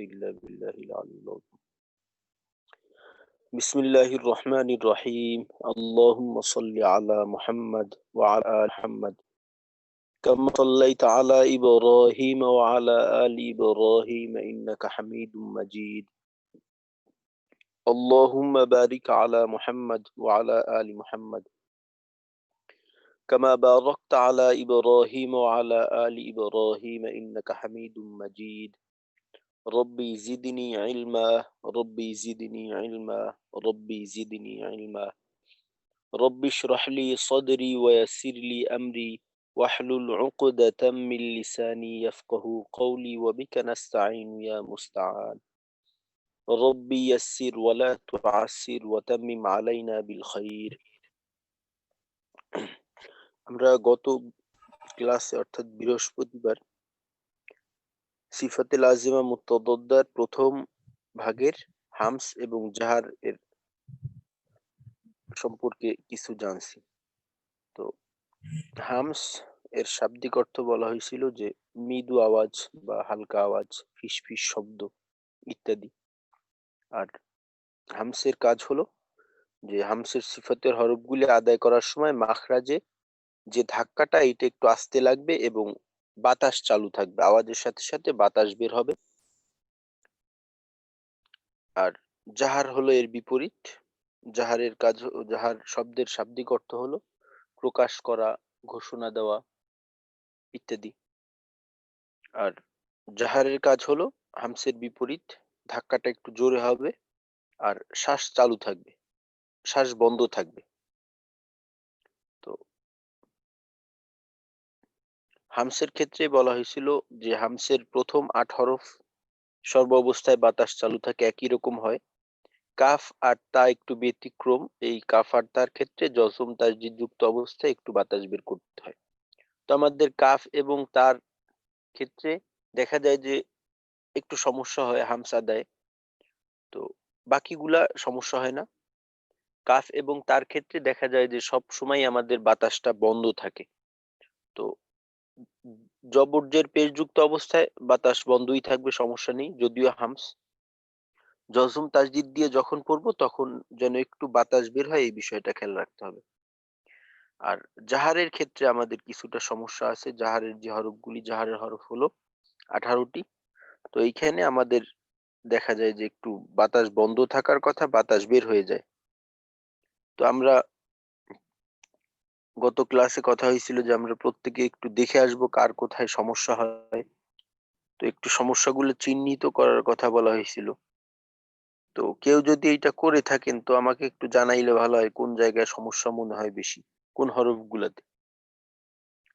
إلا بالله العلي العظيم. بسم الله الرحمن الرحيم. اللهم صل على محمد وعلى آل محمد كما صليت على إبراهيم وعلى آل إبراهيم إنك حميد مجيد. اللهم بارك على محمد وعلى آل محمد كما باركت على إبراهيم وعلى آل إبراهيم إنك حميد مجيد. ربي زدني علما ربي زدني علما ربي زدني علما. ربي اشرح لي صدري ويسر لي أمري واحلل عقدة من لساني يفقه قولي وبك نستعين يا مستعان. ربي يسر ولا تعسر وتمم علينا بالخير. আমরা গত ক্লাসে অর্থাৎ বৃহস্পতিবার সিফাতে লাজিমা মুতাদাদ্দার প্রথম ভাগের হামস এবং জাহার এর সম্পর্কে কিছু জানছি। তো হামস এর শাব্দিক অর্থ বলা হয়েছিল যে মৃদু আওয়াজ বা হালকা আওয়াজ, ফিসফিস শব্দ ইত্যাদি। আর হামসের কাজ হলো যে হামসের সিফাতের হরফগুলি আদায় করার সময় মাখরাজে যে ধাক্কাটা এটা একটু আস্তে লাগবে এবং বাতাস চালু থাকবে, আওয়াজের সাথে সাথে বাতাস বের হবে। আর জাহার হলো এর বিপরীত। জাহারের কাজ, জাহার শব্দের শাব্দিক অর্থ হলো প্রকাশ করা, ঘোষণা দেওয়া ইত্যাদি। আর জাহারের কাজ হলো হামসের বিপরীত, ধাক্কাটা একটু জোরে হবে আর শ্বাস চালু থাকবে, শ্বাস বন্ধ থাকবে। তো হামসের ক্ষেত্রে বলা হয়েছিল যে হামসের প্রথম ৮ হরফ সর্ব অবস্থায় বাতাস চালু থাকে, একই রকম হয়। কাফ আর তা একটু ব্যতিক্রম। এই কাফ আর তার ক্ষেত্রে জজম তাসদীদ যুক্ত অবস্থায় একটু বাতাস বের করতে হয়। তো আমাদের কাফ এবং তার ক্ষেত্রে দেখা যায় যে একটু সমস্যা হয় হামস আদায়ে। তো বাকিগুলা সমস্যা হয় না। কাফ এবং তার ক্ষেত্রে দেখা যায় যে সব সময় আমাদের বাতাসটা বন্ধ থাকে। তো জবরজের পেশযুক্ত অবস্থায় বাতাস বন্ধই থাকবে, সমস্যা নেই। যদিও হামস জজম তাসদীদ দিয়ে যখন পড়বো তখন যেন একটু বাতাস বের হয়, এই বিষয়টা খেয়াল রাখতে হবে। আর জাহারের ক্ষেত্রে আমাদের কিছুটা সমস্যা আছে। জাহারের যে হরফগুলি, জাহারের হরফ হলো 18টি। তো এইখানে আমাদের দেখা যায় যে একটু বাতাস বন্ধ থাকার কথা, বাতাস বের হয়ে যায়। তো আমরা গত ক্লাসে কথা হয়েছিল যে আমরা প্রত্যেকে একটু দেখে আসবো কার কোথায় সমস্যা হয়। তো একটু সমস্যাগুলো চিহ্নিত করার কথা বলা হয়েছিল। তো কেউ যদি এইটা করে থাকেন তো আমাকে একটু জানাইলে ভালো হয়, কোন জায়গায় সমস্যা মনে হয় বেশি, কোন হরফগুলাতে।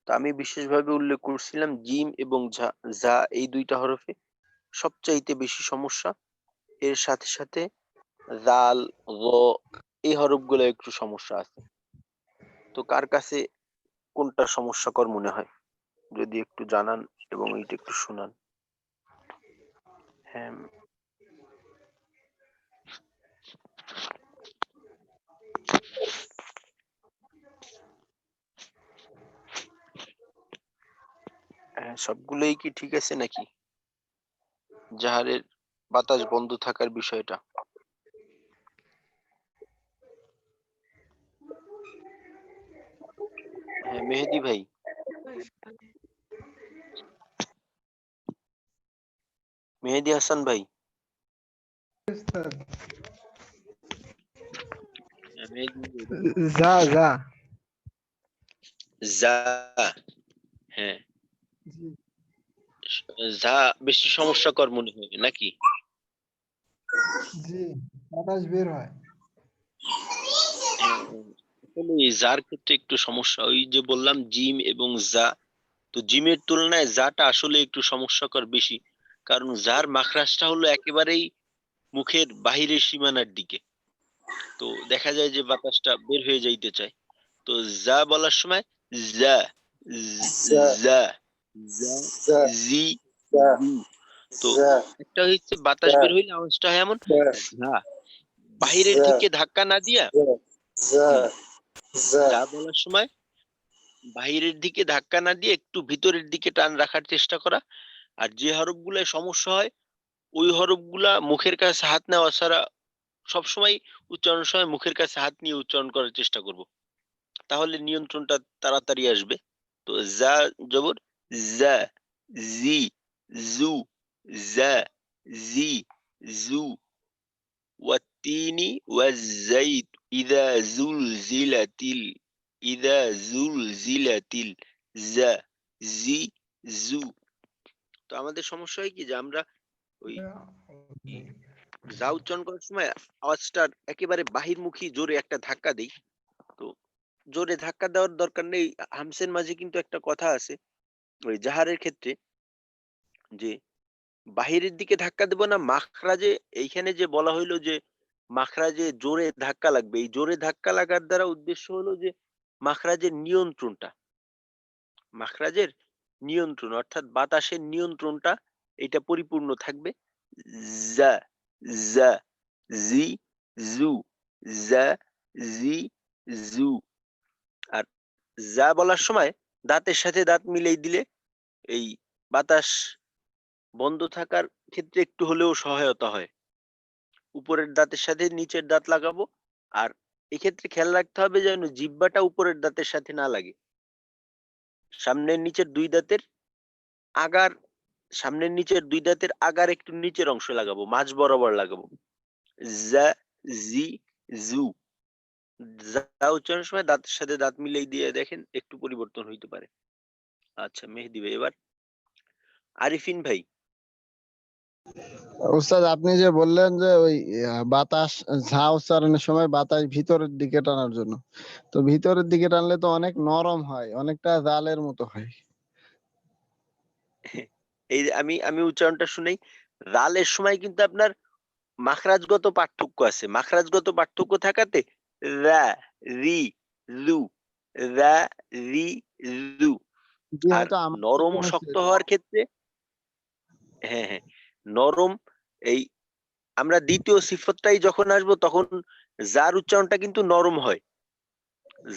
তো আমি বিশেষভাবে উল্লেখ করছিলাম জিম এবং জা এই দুইটা হরফে সবচাইতে বেশি সমস্যা। এর সাথে সাথে জাল, র এই হরফগুলো একটু সমস্যা আছে। তো কার কাছে কোনটা সমস্যাকর মনে হয় যদি একটু জানান এবং এইটা একটু শোনান। হ্যাঁ, সবগুলোই কি ঠিক আছে নাকি? জাহারের বাতাস বন্ধ থাকার বিষয়টা। হ্যাঁ মেহেদি ভাই, মেহেদি হাসান ভাই, যা যা যা, হ্যাঁ যা বেশি সমস্যাকর মনে হয় নাকি? জি, বাতাস বের হয়। যার ক্ষেত্রে একটু সমস্যা, ওই যে বললাম জিম এবং যা। তো জিমের তুলনায় জাটা আসলে একটু সমস্যাকর বেশি, কারণ যার মাখরাজটা হলো একেবারেই মুখের বাহিরের সীমানার দিকে। তো দেখা যায় যে বাতাসটা বের হয়ে যাইতে চায়। তো যা বলার সময় যা, যা, যা, জি, জি। তো একটা হচ্ছে বাতাস বের হইলে আওয়াজটা হয় এমন যা, বাহিরের দিকে ধাক্কা না দিয়া যা বলার সময় বাহিরের দিকে ধাক্কা না দিয়ে একটু ভিতরের দিকে টান রাখার চেষ্টা করা। আর যে হরফগুলোয় সমস্যা হয় ওই হরফগুলা মুখের কাছে হাত নেওয়া ছাড়া সবসময় উচ্চারণের সময় মুখের কাছে হাত নিয়ে উচ্চারণ করার চেষ্টা করব। তাহলে নিয়ন্ত্রণটা তাড়াতাড়ি আসবে। তো যা জবর যা, জি, জু, যা, জি, জু, ওয়াত্তিনি ওয়াজ্জাইত, ইদা জুলজিলাতিল, যা, জি, জু। তো আমাদের সমস্যা হয় কি যে আমরা ওই যা উচ্চারণ করার সময় আওয়াজটার একেবারে বাহিরমুখী জোরে একটা ধাক্কা দেই। তো জোরে ধাক্কা দেওয়ার দরকার নেই। হামসের মাঝে কিন্তু একটা কথা আছে ওই জাহারের ক্ষেত্রে যে বাহিরের দিকে ধাক্কা দেব না মাখরাজে, এইখানে যে বলা হইলো যে মাখরাজে জোরে ধাক্কা লাগবে। এই জোরে ধাক্কা লাগার দ্বারা উদ্দেশ্য হলো যে মাখরাজের নিয়ন্ত্রণটা, মাখরাজের নিয়ন্ত্রণ অর্থাৎ বাতাসের নিয়ন্ত্রণটা এটা পরিপূর্ণ থাকবে। যা, যা, জি, জু, যা, জি, জু। আর যা বলার সময় দাঁতের সাথে দাঁত মিলিয়ে দিলে এই বাতাস বন্ধ থাকার ক্ষেত্রে একটু হলেও সহায়তা হয়। উপরের দাঁতের সাথে নিচের দাঁত লাগাবো। আর এক্ষেত্রে খেয়াল রাখতে হবে যেন জিহ্বাটা উপরের দাঁতের সাথে না লাগে। সামনের নিচের ২ দাঁতের আগার সামনের নিচের ২ দাঁতের আগার একটু নিচের অংশ লাগাবো, মাঝ বরাবর লাগাবো। যা, জি, জু। যা উচ্চারণের সময় দাঁতের সাথে দাঁত মিলিয়ে দিয়ে দেখেন একটু পরিবর্তন হইতে পারে। আচ্ছা মেহেদী ভাই, এবার আরিফিন ভাই। উস্তাদ আপনি যে বললেন যে ওই বাতাস ঝা উচ্চারণের সময় বাতাস ভিতরের দিকে টানার জন্য, তো ভিতরের দিকে টানলে তো অনেক নরম হয়, অনেকটা জালের মতো হয়। এই যে আমি আমি উচ্চারণটা শুনেই, রালের সময় কিন্তু আপনার মাখরাজগত পার্থক্য আছে। মাখরাজগত পার্থক্য থাকাতে রা, রি, রু, রা, রি, রু। জি, আর হয়তো আমার নরম থেকে ও হচ্ছে শক্ত এটা। হওয়ার ক্ষেত্রে হ্যাঁ, হ্যাঁ। নরম এই আমরা দ্বিতীয় সিফতটাই যখন আসবো তখন যার উচ্চারণটা কিন্তু নরম হয়।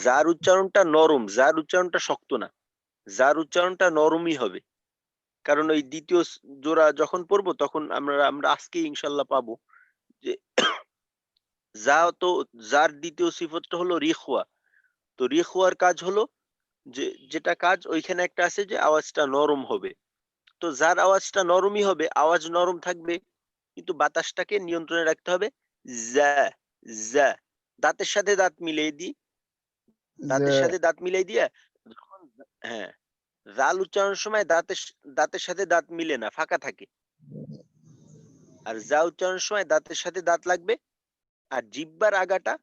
যার উচ্চারণটা নরম, যার উচ্চারণটা শক্ত না। যার উচ্চারণটা নরমই হবে। কারণ ওই দ্বিতীয় জোড়া যখন পড়বো তখন আমরা আমরা আজকেই ইনশাআল্লাহ পাবো যে যা তো যার দ্বিতীয় সিফতটা হলো রিখওয়া। তো রিখওয়ার কাজ হলো যে যেটা কাজ ওইখানে একটা আছে যে আওয়াজটা নরম হবে। তো যার আওয়াজটা নরমই হবে, আওয়াজ নরম থাকবে কিন্তু বাতাসটাকে নিয়ন্ত্রণে রাখতে হবে। যা, যা। দাঁতের সাথে দাঁত মিলিয়ে দিই। যে দাঁতের সাথে দাঁত মিলিয়ে দিয়ে যখন হ্যাঁ, রাল উচ্চারণের সময় দাঁতের সাথে দাঁত মিলে না, ফাঁকা থাকে। আর যা উচ্চারণের সময় দাঁতের সাথে দাঁত লাগবে। আর জিহ্বার আগাটা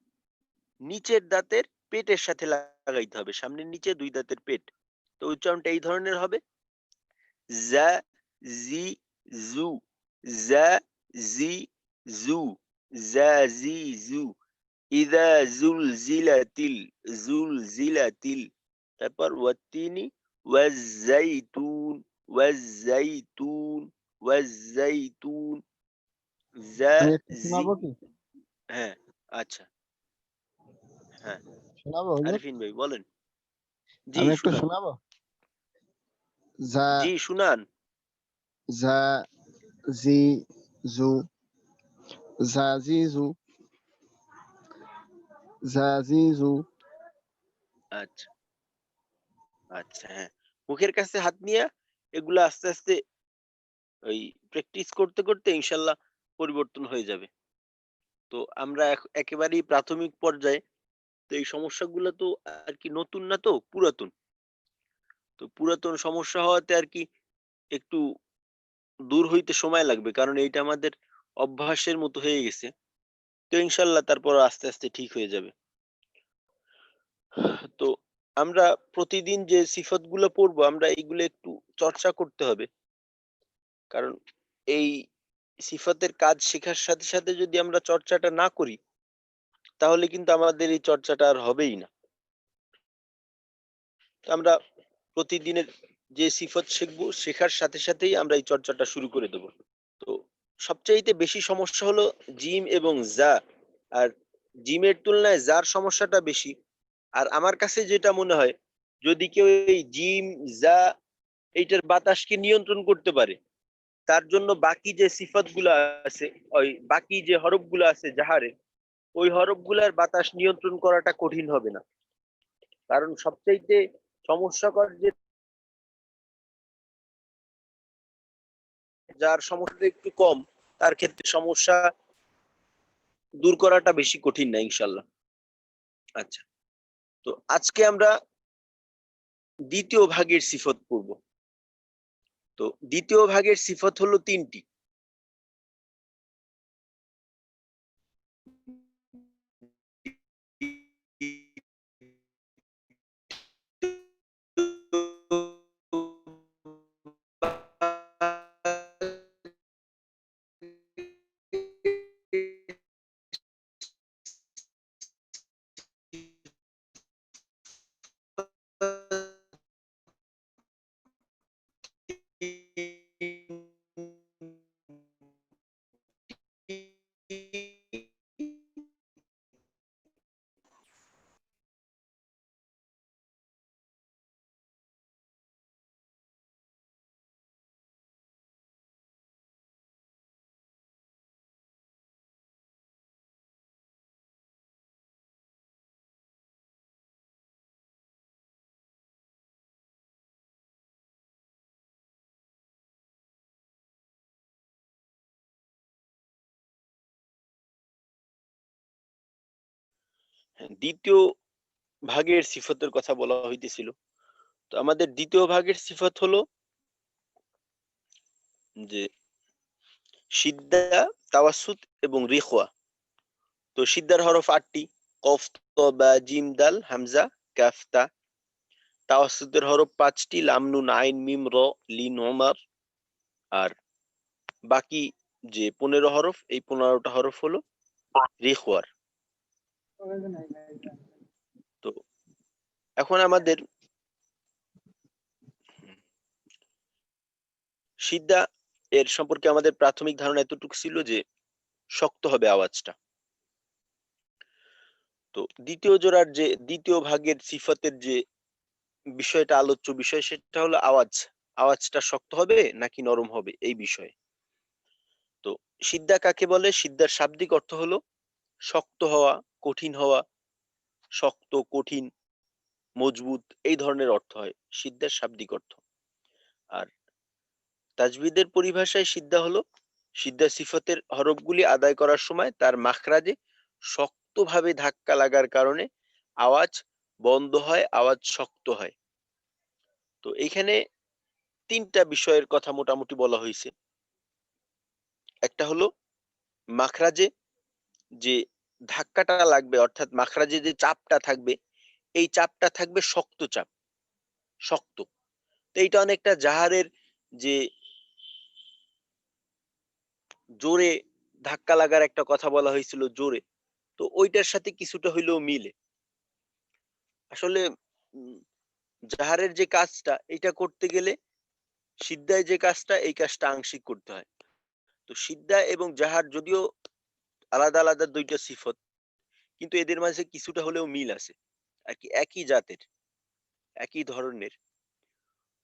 নিচের দাঁতের পেটের সাথে লাগাইতে হবে। সামনের নিচে ২ দাঁতের পেট। তো উচ্চারণটা এই ধরনের হবে। যা, জি, জু, যা, জি, জু, যা, জি, জু, ইদা জুলজিলাতিল। তারপর ওয়াত্তিনি ওয়াজ্জাইতুন, ওয়াজ্জাইতুন, ওয়াজ্জাইতুন, যা, আমি একটু জি। শোনাবো কি? হ্যাঁ, আচ্ছা। হ্যাঁ, শোনাবো হুজুর? আরিফিন ভাই বলেন। জি, আমি একটু শুনান। শোনাবো। যা, জি, শুনান। যা, জি, জু, যা, জি, জু, যা, জি, জু। আচ্ছা, আচ্ছা, হ্যাঁ। মুখের কাছে হাত নিয়ে এগুলা আস্তে, আস্তে ওই প্র্যাকটিস করতে, করতে ইনশাআল্লাহ পরিবর্তন হয়ে যাবে। তো আমরা একেবারেই প্রাথমিক পর্যায়ে। তো এই সমস্যাগুলো তো আরকি নতুন না, তো পুরাতন। তো পুরাতন সমস্যা হওয়াতে আরকি একটু দূর হইতে সময় লাগবে। কারণ এইটা আমাদের অভ্যাসের মতো হয়ে গেছে। তো ইনশাআল্লাহ তারপর আস্তে, আস্তে ঠিক হয়ে যাবে। তো আমরা প্রতিদিন যে সিফাতগুলো পড়বো আমরা এইগুলো একটু চর্চা করতে হবে। কারণ এই সিফাতের কাজ শেখার সাথে, সাথে যদি আমরা চর্চাটা না করি তাহলে কিন্তু আমাদের এই চর্চাটা আর হবেই না। তো আমরা প্রতিদিনের যে সিফাত শিখবো, শেখার সাথে, সাথেই আমরা এই চর্চাটা শুরু করে দেব। তো সবচাইতে বেশি সমস্যা হলো জিম এবং যা। আর জিমের তুলনায় যার সমস্যাটা বেশি। আর আমার কাছে যেটা মনে হয় যদি কেউ এই জিম, যা এইটার বাতাসকে নিয়ন্ত্রণ করতে পারে তার জন্য বাকি যে সিফাতগুলো আছে, ওই বাকি যে হরফগুলো আছে জাহারে, ওই হরফগুলার বাতাস নিয়ন্ত্রণ করাটা কঠিন হবে না। কারণ সবচাইতে সমস্যাকর যে, যার সমস্যা একটু কম, তার ক্ষেত্রে সমস্যা দূর করাটা বেশি কঠিন না ইনশাল্লাহ। আচ্ছা, তো আজকে আমরা দ্বিতীয় ভাগের সিফত পড়ব। তো দ্বিতীয় ভাগের সিফত হলো তিনটি। দ্বিতীয় ভাগের সিফতের কথা বলা হইতেছিল। তো আমাদের দ্বিতীয় ভাগের সিফত হলো যে সিদ্দা, তাওয়াসসুত এবং রিখওয়া। তো সিদ্দার হরফ 8টি: কফ, ত, বা, জিম, দাল, হামজা, কাফ, তা। তাওয়াসসুতের হরফ 5টি: লাম, নুন, আইন, মিম, র, লিন, ওমর। আর বাকি যে 15 হরফ, এই 15টা হরফ হলো রিখওয়ার। তো এখন আমাদের সিদ্দা এর সম্পর্কে আমাদের প্রাথমিক ধারণা এতটুকু ছিল যে শক্ত হবে আওয়াজটা। তো দ্বিতীয় জোড়ার যে দ্বিতীয় ভাগের সিফতের যে বিষয়টা আলোচ্য বিষয়, সেটা হলো আওয়াজ। আওয়াজটা শক্ত হবে নাকি নরম হবে, এই বিষয়ে। তো সিদ্দা কাকে বলে? সিদ্দার শাব্দিক অর্থ হলো শক্ত হওয়া, কঠিন হওয়া, শক্ত, কঠিন, মজবুত, এই ধরনের অর্থ হয় সিদ্দার শাব্দিক অর্থ। আর তাজবিদের পরিভাষায় সিদ্দা হলো সিদ্দা সিফতের হরফগুলি আদায় করার সময় তার মাখরাজে শক্তভাবে ধাক্কা লাগার কারণে আওয়াজ বন্ধ হয়, আওয়াজ শক্ত হয়। তো এইখানে 3টা বিষয়ের কথা মোটামুটি বলা হয়েছে। একটা হলো মাখরাজে যে ধাক্কাটা লাগবে, অর্থাৎ মাখরাজে যে চাপটা থাকবে, এই চাপটা থাকবে শক্ত চাপ, শক্ত। তো এইটা অনেকটা জাহারের যে জোরে ধাক্কা লাগার একটা কথা বলা হয়েছিল, জোরে, তো ওইটার সাথে কিছুটা হইলেও মিলে। আসলে জাহারের যে কাজটা, এটা করতে গেলে সিদ্ধায় যে কাজটা, এই কাজটা আংশিক করতে হয়। তো সিদ্ধা এবং জাহার যদিও আলাদা আলাদা দুইটা সিফত, কিন্তু এদের মাঝে কিছুটা হলেও মিল আছে আর কি, একই জাতের, একই ধরনের।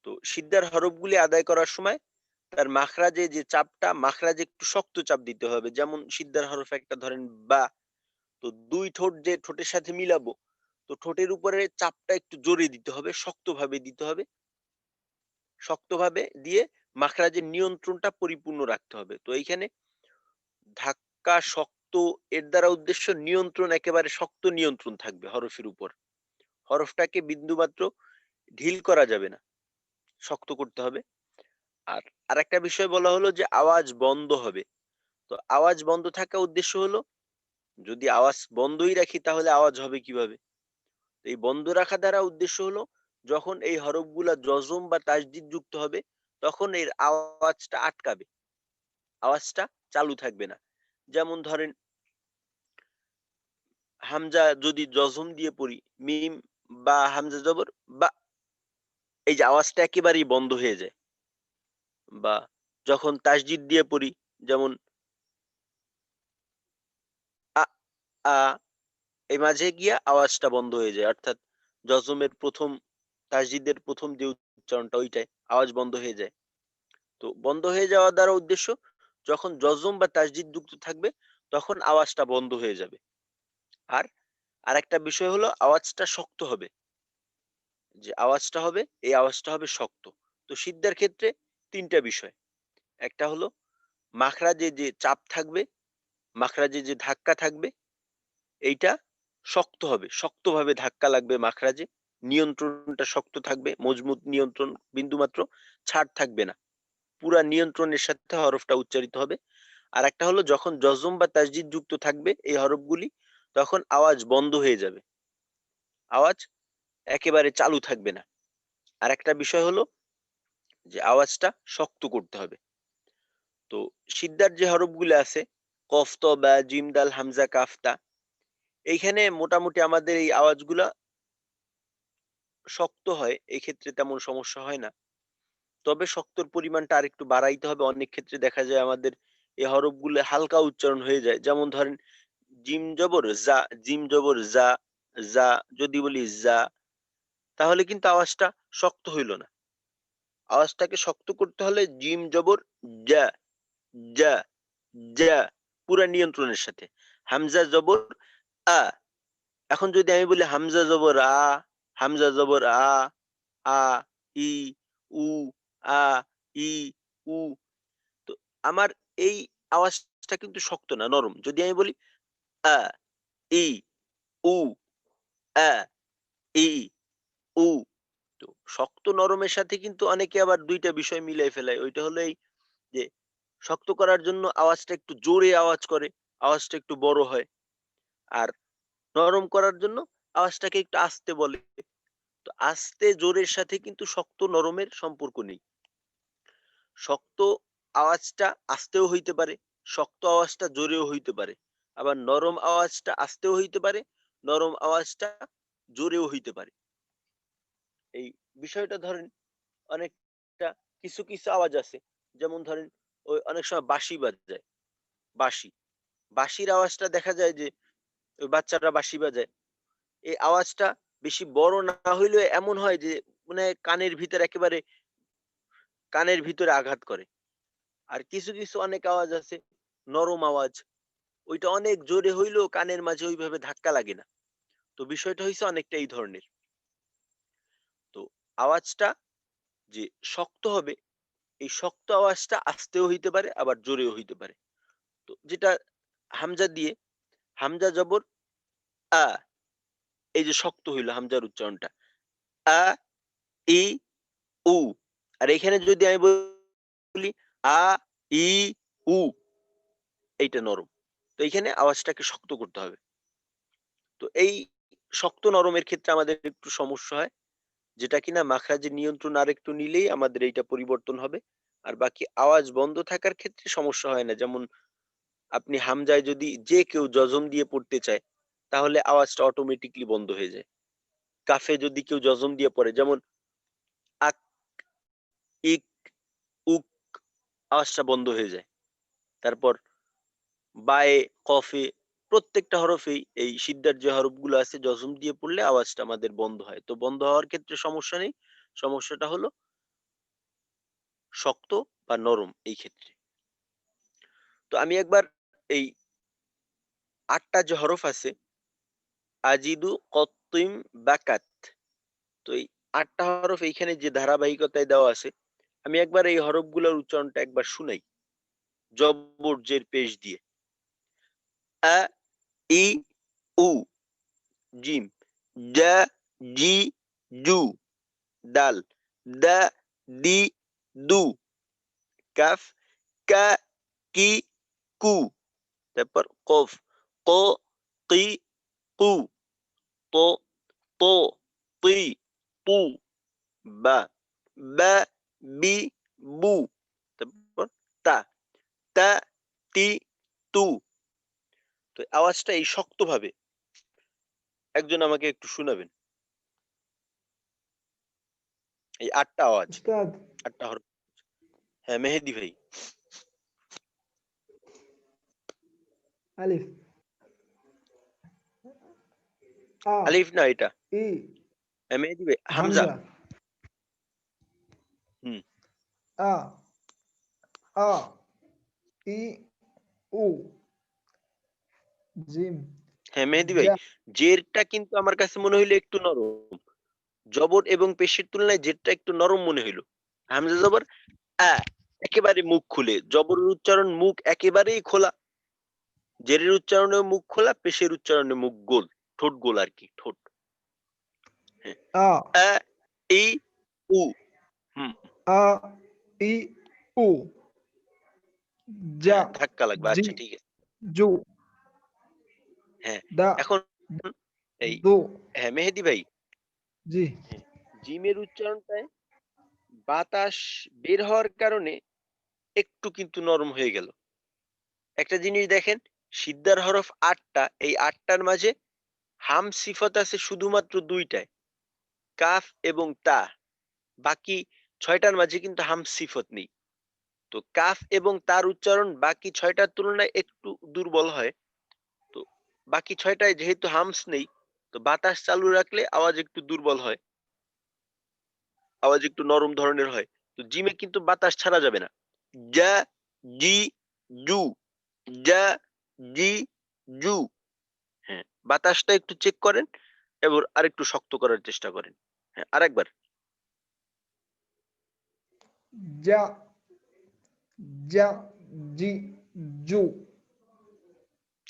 তো সিদ্ধার হরফগুলি আদায় করার সময় তার মাখরাজে যে চাপটা, মাখরাজে একটু শক্ত চাপ দিতে হবে। যেমন সিদ্ধার হরফ একটা ধরেন বা, তো 2 ঠোঁট যে ঠোঁটের সাথে মিলাবো, তো ঠোঁটের উপরে চাপটা একটু জোরে দিতে হবে, শক্তভাবে দিতে হবে। শক্তভাবে দিয়ে মাখরাজের নিয়ন্ত্রণটা পরিপূর্ণ রাখতে হবে। তো এইখানে ধাক্কা, শক্ত, এর দ্বারা উদ্দেশ্য নিয়ন্ত্রণ, একেবারে শক্ত নিয়ন্ত্রণ থাকবে হরফের উপর। হরফটাকে বিন্দুমাত্র ঢিল করা যাবে না, শক্ত করতে হবে। আর আরেকটা বিষয় বলা হলো যে আওয়াজ বন্ধ হবে। তো আওয়াজ বন্ধ থাকা উদ্দেশ্য হলো, যদি আওয়াজ বন্ধই রাখি তাহলে আওয়াজ হবে কিভাবে? এই বন্ধ রাখা দ্বারা উদ্দেশ্য হলো, যখন এই হরফগুলা জজম বা তাসদিদ যুক্ত হবে, তখন এর আওয়াজটা আটকাবে, আওয়াজটা চালু থাকবে না। যেমন ধরেন হামজা যদি জজম দিয়ে পড়ি, মিম বা হামজা জবর বা, এই যে আওয়াজটা একেবারেই বন্ধ হয়ে যায়। বা যখন তাসদিদ দিয়ে পড়ি, যেমন আ আ, এই মাঝে গিয়া আওয়াজটা বন্ধ হয়ে যায়, অর্থাৎ জজমের প্রথম, তাসদিদের প্রথম যে উচ্চারণটা, ওইটায় আওয়াজ বন্ধ হয়ে যায়। তো বন্ধ হয়ে যাওয়া দ্বারা উদ্দেশ্য যখন জজম বা তাসদিদ যুক্ত থাকবে তখন আওয়াজটা বন্ধ হয়ে যাবে। আর আরেকটা বিষয় হলো আওয়াজটা শক্ত হবে। যে আওয়াজটা হবে এই আওয়াজটা হবে শক্ত। তো সিদ্ধার ক্ষেত্রে ৩ টা বিষয়। একটা হলো মাখরাজে যে চাপ থাকবে, মাখরাজে যে ধাক্কা থাকবে এইটা শক্ত হবে। শক্তভাবে ধাক্কা লাগবে মাখরাজে। নিয়ন্ত্রণটা শক্ত থাকবে, মজবুত নিয়ন্ত্রণ, বিন্দুমাত্র ছাড় থাকবে না। পুরা নিয়ন্ত্রণের সাথে হরফটা উচ্চারিত হবে। আরেকটা হলো যখন জজম বা তাসদিদ যুক্ত থাকবে এই হরফগুলি তখন আওয়াজ বন্ধ হয়ে যাবে। আওয়াজ একেবারে চালু থাকবে না। আরেকটা বিষয় হলো যে আওয়াজটা শক্ত করতে হবে। তো সিদ্ধার যে হরফগুলো আছে কফ, ত, বা, জিম, দাল, হামজা, কাফ, তা এইখানে মোটামুটি আমাদের এই আওয়াজগুলা শক্ত হয়। এই ক্ষেত্রে তেমন সমস্যা হয় না। তবে শক্তর পরিমাণটা আরেকটু বাড়াইতে হবে। অনেক ক্ষেত্রে দেখা যায় আমাদের এই হরফগুলো হালকা উচ্চারণ হয়ে যায়। যেমন ধরেন জিম জবর যা, জিম জবর যা, যা যদি বলি যা তাহলে কিন্তু আওয়াজটা শক্ত হইল না। আওয়াজটাকে শক্ত করতে হলে জিম জবর যা, যা, যা পুরা নিয়ন্ত্রণের সাথে। হামজা জবর আ। এখন যদি আমি বলি হামজা জবর আ, হামজা জবর আ, আ, ই, উ, আ, ই, উ। তো আমার এই আওয়াজটা কিন্তু শক্ত না, নরম। যদি আমি বলি আ, ই, উ, আ, ই, উ। তো শক্ত নরমের সাথে কিন্তু অনেকে আবার ২ টা বিষয় মিলাই ফেলায়। ওইটা হলো এই যে শক্ত করার জন্য আওয়াজটা একটু জোরে আওয়াজ করে, আওয়াজটা একটু বড় হয়। আর নরম করার জন্য আওয়াজটাকে একটু আস্তে বলে। তো আস্তে জোরের সাথে কিন্তু শক্ত নরমের সম্পর্ক নেই। শক্ত আওয়াজটা আস্তেও হইতে পারে, শক্ত আওয়াজটা জোরেও হইতে পারে। আবার নরম আওয়াজটা আস্তেও হইতে পারে, নরম আওয়াজটা জোরেও হইতে পারে। এই বিষয়টা ধরেন অনেকটা কিছু আওয়াজ আছে। যেমন ধরেন ওই অনেক সময় বাঁশি বাজায়, বাঁশি। বাঁশির আওয়াজটা দেখা যায় যে ওই বাচ্চারা বাঁশি বাজায়। এই আওয়াজটা বেশি বড় না হইলেও এমন হয় যে মানে কানের ভিতরে আঘাত করে। আর কিছু অনেক আওয়াজ আছে নরম আওয়াজ। ওইটা অনেক জোরে হইলেও কানের মাঝে ওইভাবে ধাক্কা লাগে না। তো বিষয়টা হইছে অনেকটা এই ধরনের। তো আওয়াজটা যে শক্ত হবে, এই শক্ত আওয়াজটা আস্তেও হইতে পারে আবার জোরেও হইতে পারে। তো যেটা হামজা দিয়ে, হামজা জবর আ, এই যে শক্ত হইল হামজার উচ্চারণটা। আ, ই, উ। আর এখানে যদি আমি বলি আ, ই, উ এইটা নরম। তো এইখানে আওয়াজটাকে শক্ত করতে হবে। তো এই শক্ত নরমের ক্ষেত্রে আমাদের একটু সমস্যা হয়। যেটা কিনা মাখরাজের নিয়ন্ত্রণ আরেকটু নিলেই আমাদের এইটা পরিবর্তন হবে। আর বাকি আওয়াজ বন্ধ থাকার ক্ষেত্রে সমস্যা হয় না। যেমন আপনি হামজায় যদি যে কেউ জজম দিয়ে পড়তে চায়, তাহলে আওয়াজটা অটোমেটিক্যালি বন্ধ হয়ে যায়। কাফে যদি কেউ জজম দিয়ে পড়ে যেমন আক, ইক, উক আওয়াজটা বন্ধ হয়ে যায়। তারপর বায়ে, কফে প্রত্যেকটা হরফেই এই সিদ্ধার যে হরফগুলো আছে জজম দিয়ে পড়লে আওয়াজটা আমাদের বন্ধ হয়। তো বন্ধ হওয়ার ক্ষেত্রে সমস্যা নেই। সমস্যাটা হলো শক্ত বা নরম এই ক্ষেত্রে। তো আমি একবার এই ৮ টা যে হরফ আছে আজিদু, কত্তিম, বাকাত। তো এই ৮ টা হরফ এইখানে যে ধারাবাহিকতায় দেওয়া আছে, আমি একবার এই হরফগুলোর উচ্চারণটা একবার শুনাই। জবর জের পেশ দিয়ে। আ, ই, উ, জিম, জা, জি, জু, দাল, দা, দি, দু, কাফ, কা, কি, কু। তারপর কফ, ক, কি, কু, ত, ত, তি, তু, বা, বা, বি, বু। তারপর তা, তা, তি, তু। তো আওয়াজটা এই শক্তভাবে একজন আমাকে একটু শোনাবেন। এই ৮ টা আওয়াজ, উস্তাদ ৮ টা হরফ। হ্যাঁ, মেহেদী ভাই। আলিফ, আ, আলিফ না এটা। ই, হ্যাঁ, মেহেদী ভাই। হামজা। হামজা, হুম। আ, আ ই উ জিম হ্যাঁ মেহেদী ভাই, জা জেরটা কিন্তু আমার কাছে মনে হইলো একটু নরম। জবর এবং পেশের তুলনায় জেরটা একটু নরম মনে হইলো। হামজা জবর আ, একেবারে মুখ খুলে। জবরের উচ্চারণ মুখ একেবারেই খোলা। জেরের উচ্চারণেও মুখ খোলা, পেশের উচ্চারণে মুখ গোল। ঠোঁট গোল আরকি, ঠোঁট। হ্যাঁ। আ আ, ই, উ। হুম, আ ই উ জা হ্যাঁ, ধাক্কা লাগবে। জি আচ্ছা ঠিক আছে। জু হ্যাঁ, দা এখন এই দু হ্যাঁ, মেহেদী ভাই, জি হ্যাঁ, জিমের উচ্চারণটায় বাতাস বের হওয়ার কারণে একটু কিন্তু নরম হয়ে গেল। একটা জিনিস দেখেন, সিদ্ধার হরফ ৮ টা, এই ৮ টার মাঝে হাম সিফত আছে শুধুমাত্র ২ টায়, কাফ এবং তা। বাকি ৬ টার মাঝে কিন্তু হাম সিফত নেই। তো কাফ এবং তার উচ্চারণ বাকি ৬ টার তুলনায় একটু দুর্বল হয়। তো বাকি ৬ টায় যেহেতু হামস নেই, তো বাতাস চালু রাখলে আওয়াজ একটু দুর্বল হয়। আওয়াজ একটু নরম ধরনের হয়। তো জিমে কিন্তু বাতাস ছাড়া যাবে না। যা, জি, জু, যা, জি, জু। হ্যাঁ, বাতাসটা একটু চেক করেন এবং আরেকটু শক্ত করার চেষ্টা করেন। হ্যাঁ, আরেকবার। যা যা জি জু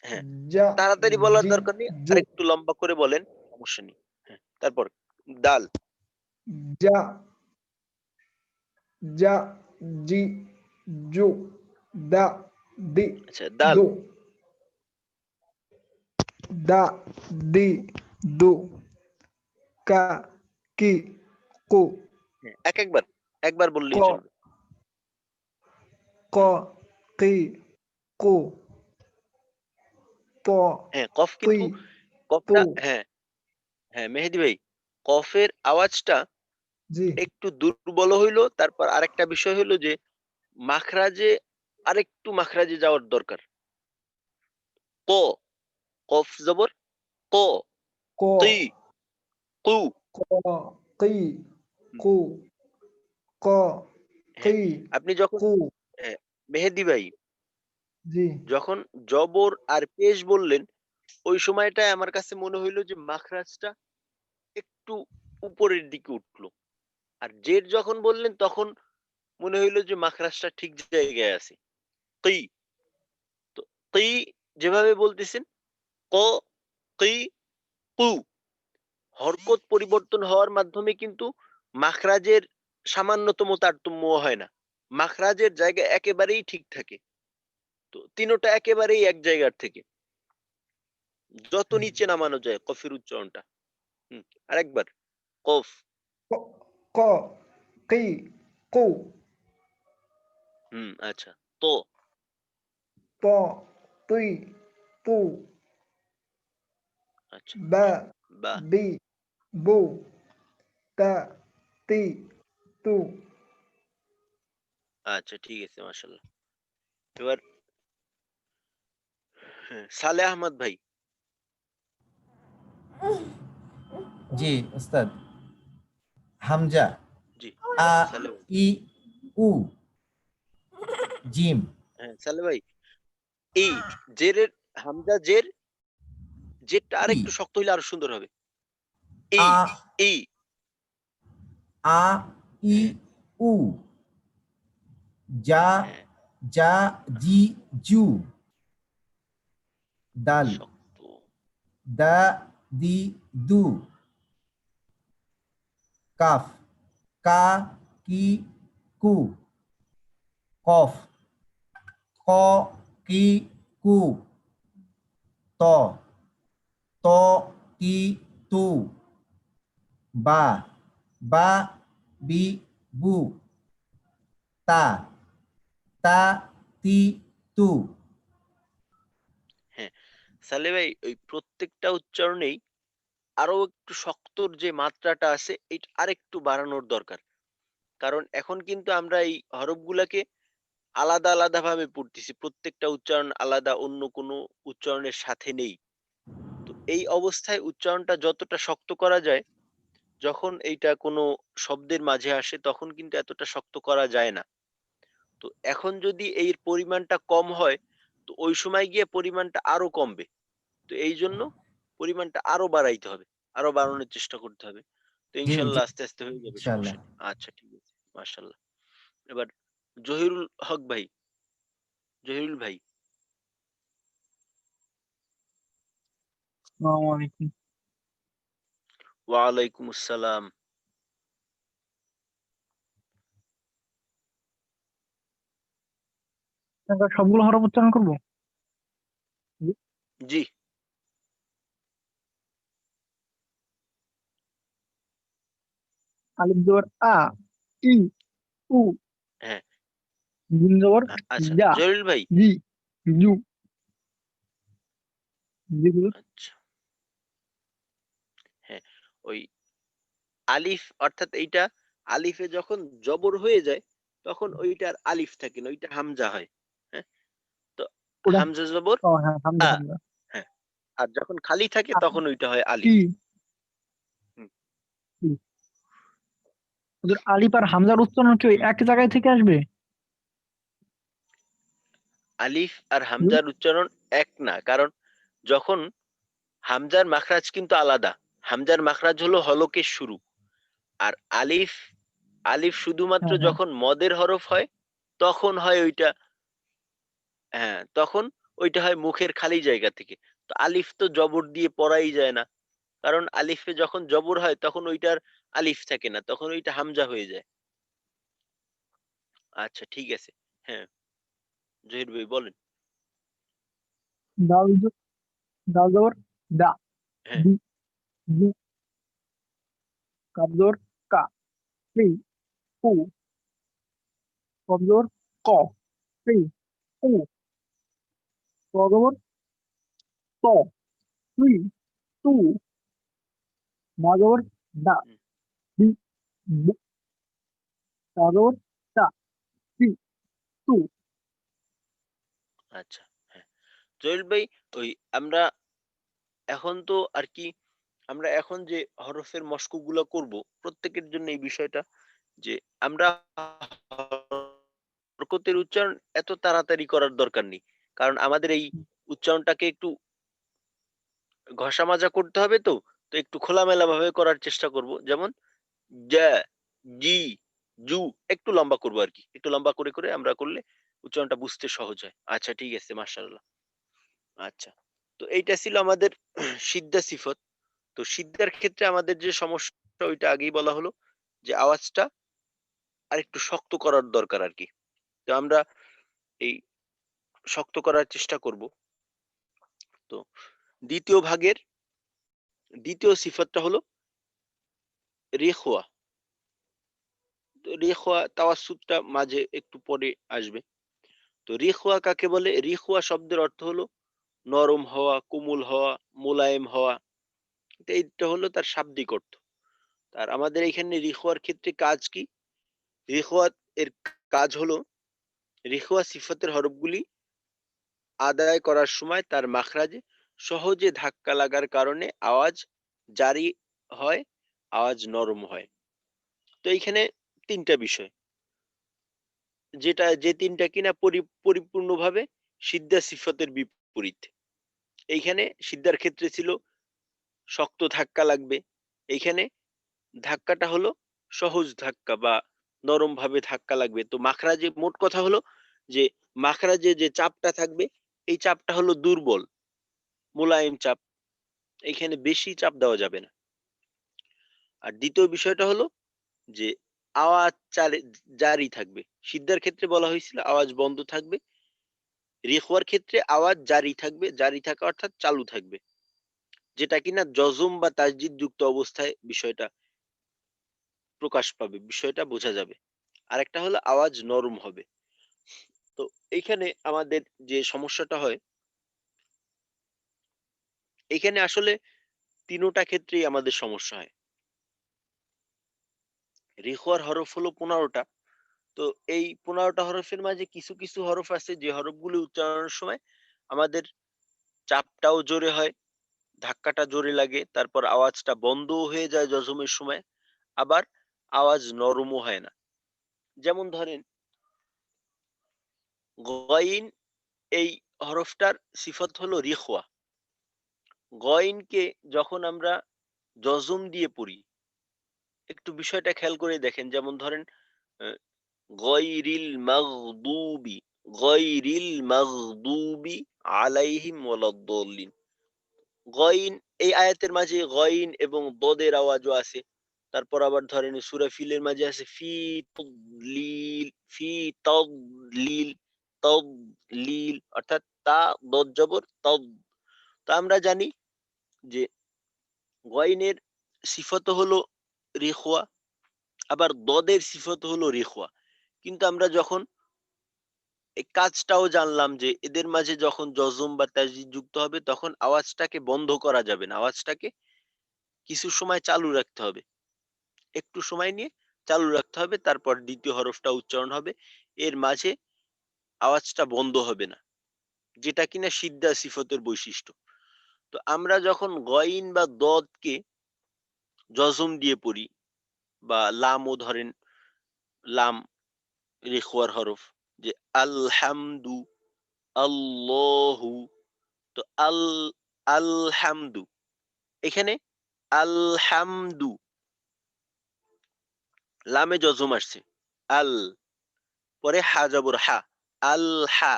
হ্যাঁ, যা তাড়াতাড়ি বলার জি দরকার নেই। জু আরেকটু লম্বা করে বলেন, সমস্যা নেই। হ্যাঁ, তারপর দাল। যা যা জি জু দা দি আচ্ছা, দাল। দু দা দি দু কা কি কু হ্যাঁ, একেকবার। একবার ক বললেই চলবে। ক হুম। কি কু প হ্যাঁ, কফ পি কিন্তু পু কফটা হ্যাঁ, হ্যাঁ মেহেদী ভাই, কফের আওয়াজটা জি একটু দুর্বল হইলো। তারপর আরেকটা বিষয় হইলো যে মাখরাজে আরেকটু মাখরাজে যাওয়ার দরকার। ক, কফ জবর ক, ক কি, কু। ক কি হুম, কু ক হ্যাঁ, কি আপনি যখন কু হ্যাঁ, মেহেদী ভাই জি যখন জবর আর পেশ বললেন, ওই সময়টায় আমার কাছে মনে হইলো যে মাখরাজটা একটু উপরের দিকে উঠলো। আর জের যখন বললেন তখন মনে হইলো যে মাখরাজটা ঠিক জায়গায় আছে। কি, তো কি যেভাবে বলতেছেন ক, কি, কু, হরকত পরিবর্তন হওয়ার মাধ্যমে কিন্তু মাখরাজের সামান্যতম তারতম্য হয় না। মাখরাজের জায়গা একেবারেই ঠিক থাকে। তো তিনোটা একেবারেই এক জায়গার থেকে। যত নিচে নামানো যায় কফের উচ্চারণটা। হুম, আরেকবার। কফ। ক ক কি কু হুম, আচ্ছা। তো, প তুই পু আচ্ছা। বা হ্যাঁ, বা। দি বু তা তি তু আচ্ছা ঠিক আছে মাশাআল্লাহ। এবার হ্যাঁ, সালেহ আহমদ ভাই। জি উস্তাদ। হামজা জি, আ সালেহ ভাই। ই উ জিম হ্যাঁ, সালেহ ভাই। এই জেরের হামজা জের, জেরটা ই আরেকটু শক্ত হইলে আরো সুন্দর হবে। আ এই, এই। আ ই হ্যাঁ, উ যা হ্যাঁ, যা জি জু দাল শক্ত। দা দি দু কাফ কা কি কু কফ ক কি কু ত ত তি তু বা বা বি বু তা তা তি তু হ্যাঁ, সালেহ ভাই ওই প্রত্যেকটা উচ্চারণেই আরো একটু শক্তর যে মাত্রাটা আছে এটা আরেকটু বাড়ানোর দরকার। কারণ এখন কিন্তু আমরা এই হরফগুলাকে আলাদা, আলাদা ভাবে পড়তেছি। প্রত্যেকটা উচ্চারণ আলাদা, অন্য কোনো উচ্চারণের সাথে নেই। তো এই অবস্থায় উচ্চারণটা যতটা শক্ত করা যায়, যখন এইটা কোনো শব্দের মাঝে আসে তখন কিন্তু এতটা শক্ত করা যায় না। তো এখন যদি এর পরিমাণটা কম হয় তো ওই সময় গিয়ে পরিমাণটা আরো কমবে। তো এই জন্য পরিমাণটা আরো বাড়াইতে হবে, আরো বাড়ানোর চেষ্টা করতে হবে। তো জি জি ইনশাল্লাহ আস্তে আস্তে হয়ে যাবে, ইনশাআল্লাহ। সমস্যা নেই। আচ্ছা ঠিক আছে, মাশাল্লাহ। এবার জহিরুল হক ভাই, জহিরুল ভাই, আসসালামু আলাইকুম। ওয়ালাইকুম আসসালাম। এবার সবগুলো হরফ উচ্চারণ করবো? জি, আলিফ জবর আ, ই, উ, হ্যাঁ। জিম জবর আচ্ছা যা, জহিরুল ভাই, জি, জু, জি হুজুর। আচ্ছা হ্যাঁ, ওই আলিফ অর্থাৎ এইটা আলিফে যখন জবর হয়ে যায় তখন ওইটার আলিফ থাকে না, ওইটা হামজা হয়। হ্যাঁ, তো ওটা, হামজা জবর ও হ্যাঁ, হামজা আ, হামজা। হ্যাঁ, আর যখন খালি থাকে আর তখন ওইটা হয় কি আলিফ। হুম। কি? হুজুর, আলিফ আর হামজার উচ্চারণ কি ওই হুম। এক জায়গায় থেকে আসবে? আলিফ আর হুজুর, হামজার উচ্চারণ এক না, কারণ যখন হামজার মাখরাজ কিন্তু আলাদা। হামজার মাখরাজ হলো হলকের শুরু, আর আলিফ, আলিফ শুধুমাত্র হ্যাঁ হ্যাঁ, যখন মদের হরফ হয় তখন হয় ওইটা, হ্যাঁ তখন ওইটা হয় মুখের খালি জায়গা থেকে। তো আলিফ তো জবর দিয়ে পড়াই যায় না, কারণ আলিফে যখন জবর হয় তখন ওইটার আলিফ থাকে না, তখন ওইটা হামজা হয়ে যায়। আচ্ছা ঠিক আছে, হ্যাঁ জহির ভাই বলেন। দাল দাল জবর দা, হ্যাঁ, দি, জু, কাব জবর কা, রি, উ, কফ জবর ক, রি, উ, ত জবর ত, তুই, তু, দা জবর দা, হুম, দি, দু, তা জবর তা, তি, তু। আচ্ছা হ্যাঁ জহির ভাই, ওই আমরা এখন তো আর কি, আমরা এখন যে হরফের মশক গুলো করব প্রত্যেকের জন্য এই বিষয়টা, যে আমরা হরকতের উচ্চারণ এত তাড়াতাড়ি করার দরকার নেই, কারণ আমাদের এই উচ্চারণটাকে একটু ঘষা মাজা করতে হবে। তো তো একটু খোলামেলা ভাবে করার চেষ্টা করব, যেমন জ্যা, জি, জু একটু লম্বা করবো আর কি, একটু লম্বা করে করে আমরা করলে উচ্চারণটা বুঝতে সহজ হয়। আচ্ছা ঠিক আছে, মাশাআল্লাহ। আচ্ছা, তো এইটা ছিল আমাদের সিদ্ধা সিফত। তো সিদ্ধার ক্ষেত্রে আমাদের যে সমস্যা ওইটা আগেই বলা হলো, যে আওয়াজটা আরেকটু শক্ত করার দরকার আর কি। তো আমরা এই শক্ত করার চেষ্টা করব। তো দ্বিতীয় ভাগের দ্বিতীয় সিফাতটা হলো রেখোয়া। তো রেখোয়া তাওয়াসসুতটা মাঝে একটু পরে আসবে। তো রিখওয়া কাকে বলে? রিখওয়া শব্দের অর্থ হলো নরম হওয়া, কোমল হওয়া, মোলায়েম হওয়া। তো এইটা হলো তার শাব্দিক অর্থ। আর আমাদের এখানে রিখওয়ার ক্ষেত্রে কাজ কি? রিখওয়া এর কাজ হলো রিখওয়া সিফাতের হরফগুলি আদায় করার সময় তার মাখরাজে সহজে ধাক্কা লাগার কারণে আওয়াজ জারি হয়, আওয়াজ নরম হয়। তো এইখানে ৩ টা বিষয়। যে ৩ টা কিনা পরিপূর্ণভাবে সিদ্ধা সিফাতের বিপরীত। এইখানে সিদ্ধার ক্ষেত্রে ছিল শক্ত ধাক্কা লাগবে। এইখানে ধাক্কাটা হলো সহজ ধাক্কা বা নরমভাবে ধাক্কা লাগবে। তো মাখরাজে মোট কথা হলো যে মাখরাজে যে চাপটা থাকবে এই চাপটা হলো দুর্বল, মোলায়েম চাপ। এইখানে বেশি চাপ দেওয়া যাবে না। আর ২য় বিষয়টা হলো যে আওয়াজ জারি থাকবে। সিদ্ধার ক্ষেত্রে বলা হয়েছিল আওয়াজ বন্ধ থাকবে। রিখওয়ার ক্ষেত্রে আওয়াজ জারি থাকবে। জারি থাকা অর্থাৎ চালু থাকবে। যেটা কিনা জজম বা তাসদিদ যুক্ত অবস্থায় বিষয়টা প্রকাশ পাবে, বিষয়টা বোঝা যাবে। আরেকটা হলো আওয়াজ নরম হবে। তো এইখানে আমাদের যে সমস্যাটা হয়, এইখানে আসলে ৩ টা ক্ষেত্রেই আমাদের সমস্যা হয়। রিখওয়ার হরফ হলো ১৫ টা। তো এই ১৫ টা হরফের মাঝে কিছু, কিছু হরফ আছে যে হরফগুলো উচ্চারণের সময় আমাদের চাপটাও জোরে হয়, ধাক্কাটা জোরে লাগে, তারপর আওয়াজটা বন্ধও হয়ে যায় জজমের সময়। আবার আওয়াজ নরমও হয় না। যেমন ধরেন গইন এই হরফটার সিফত হলো রিখওয়া। গইনকে যখন আমরা জজম দিয়ে পড়ি, একটু বিষয়টা খেয়াল করে দেখেন। যেমন ধরেন গয়রিল মাগদুবি, গয়রিল মাগদুবি আলাইহিম ওয়ালাদ্দাল্লিন। গইন এই আয়াতের মাঝে গইন এবং দদের আওয়াজও আছে। তারপর আবার ধরেন সূরা ফিলের মাঝে আছে ফি তাদলিল, ফি তাদলিল, তাদলিল অর্থাৎ তা দদ জবর তদ। তো আমরা জানি যে গইনের সিফত হলো রিখওয়া, আবার দদের সিফত হলো রিখওয়া। কিন্তু আমরা যখন এই কাজটাও জানলাম যে এদের মাঝে যখন জজম বা তাজদিদ যুক্ত হবে তখন আওয়াজটাকে বন্ধ করা যাবে না, আওয়াজটাকে কিছু সময় চালু রাখতে হবে, একটু সময় নিয়ে চালু রাখতে হবে, তারপর দ্বিতীয় হরফটা উচ্চারণ হবে। এর মাঝে আওয়াজটা বন্ধ হবে না, যেটা কিনা সিদ্ধা সিফতের বৈশিষ্ট্য। তো আমরা যখন গইন বা দদকে জজম দিয়ে পড়ি, বা লামও ধরেন, লাম রেখুয়ার হরফ, যে আলহামদু, আল্লাহু, তো আলহামদু, এখানে আলহামদু লামে জজম আসছে, আল পরে হা জবর হা, আল হা।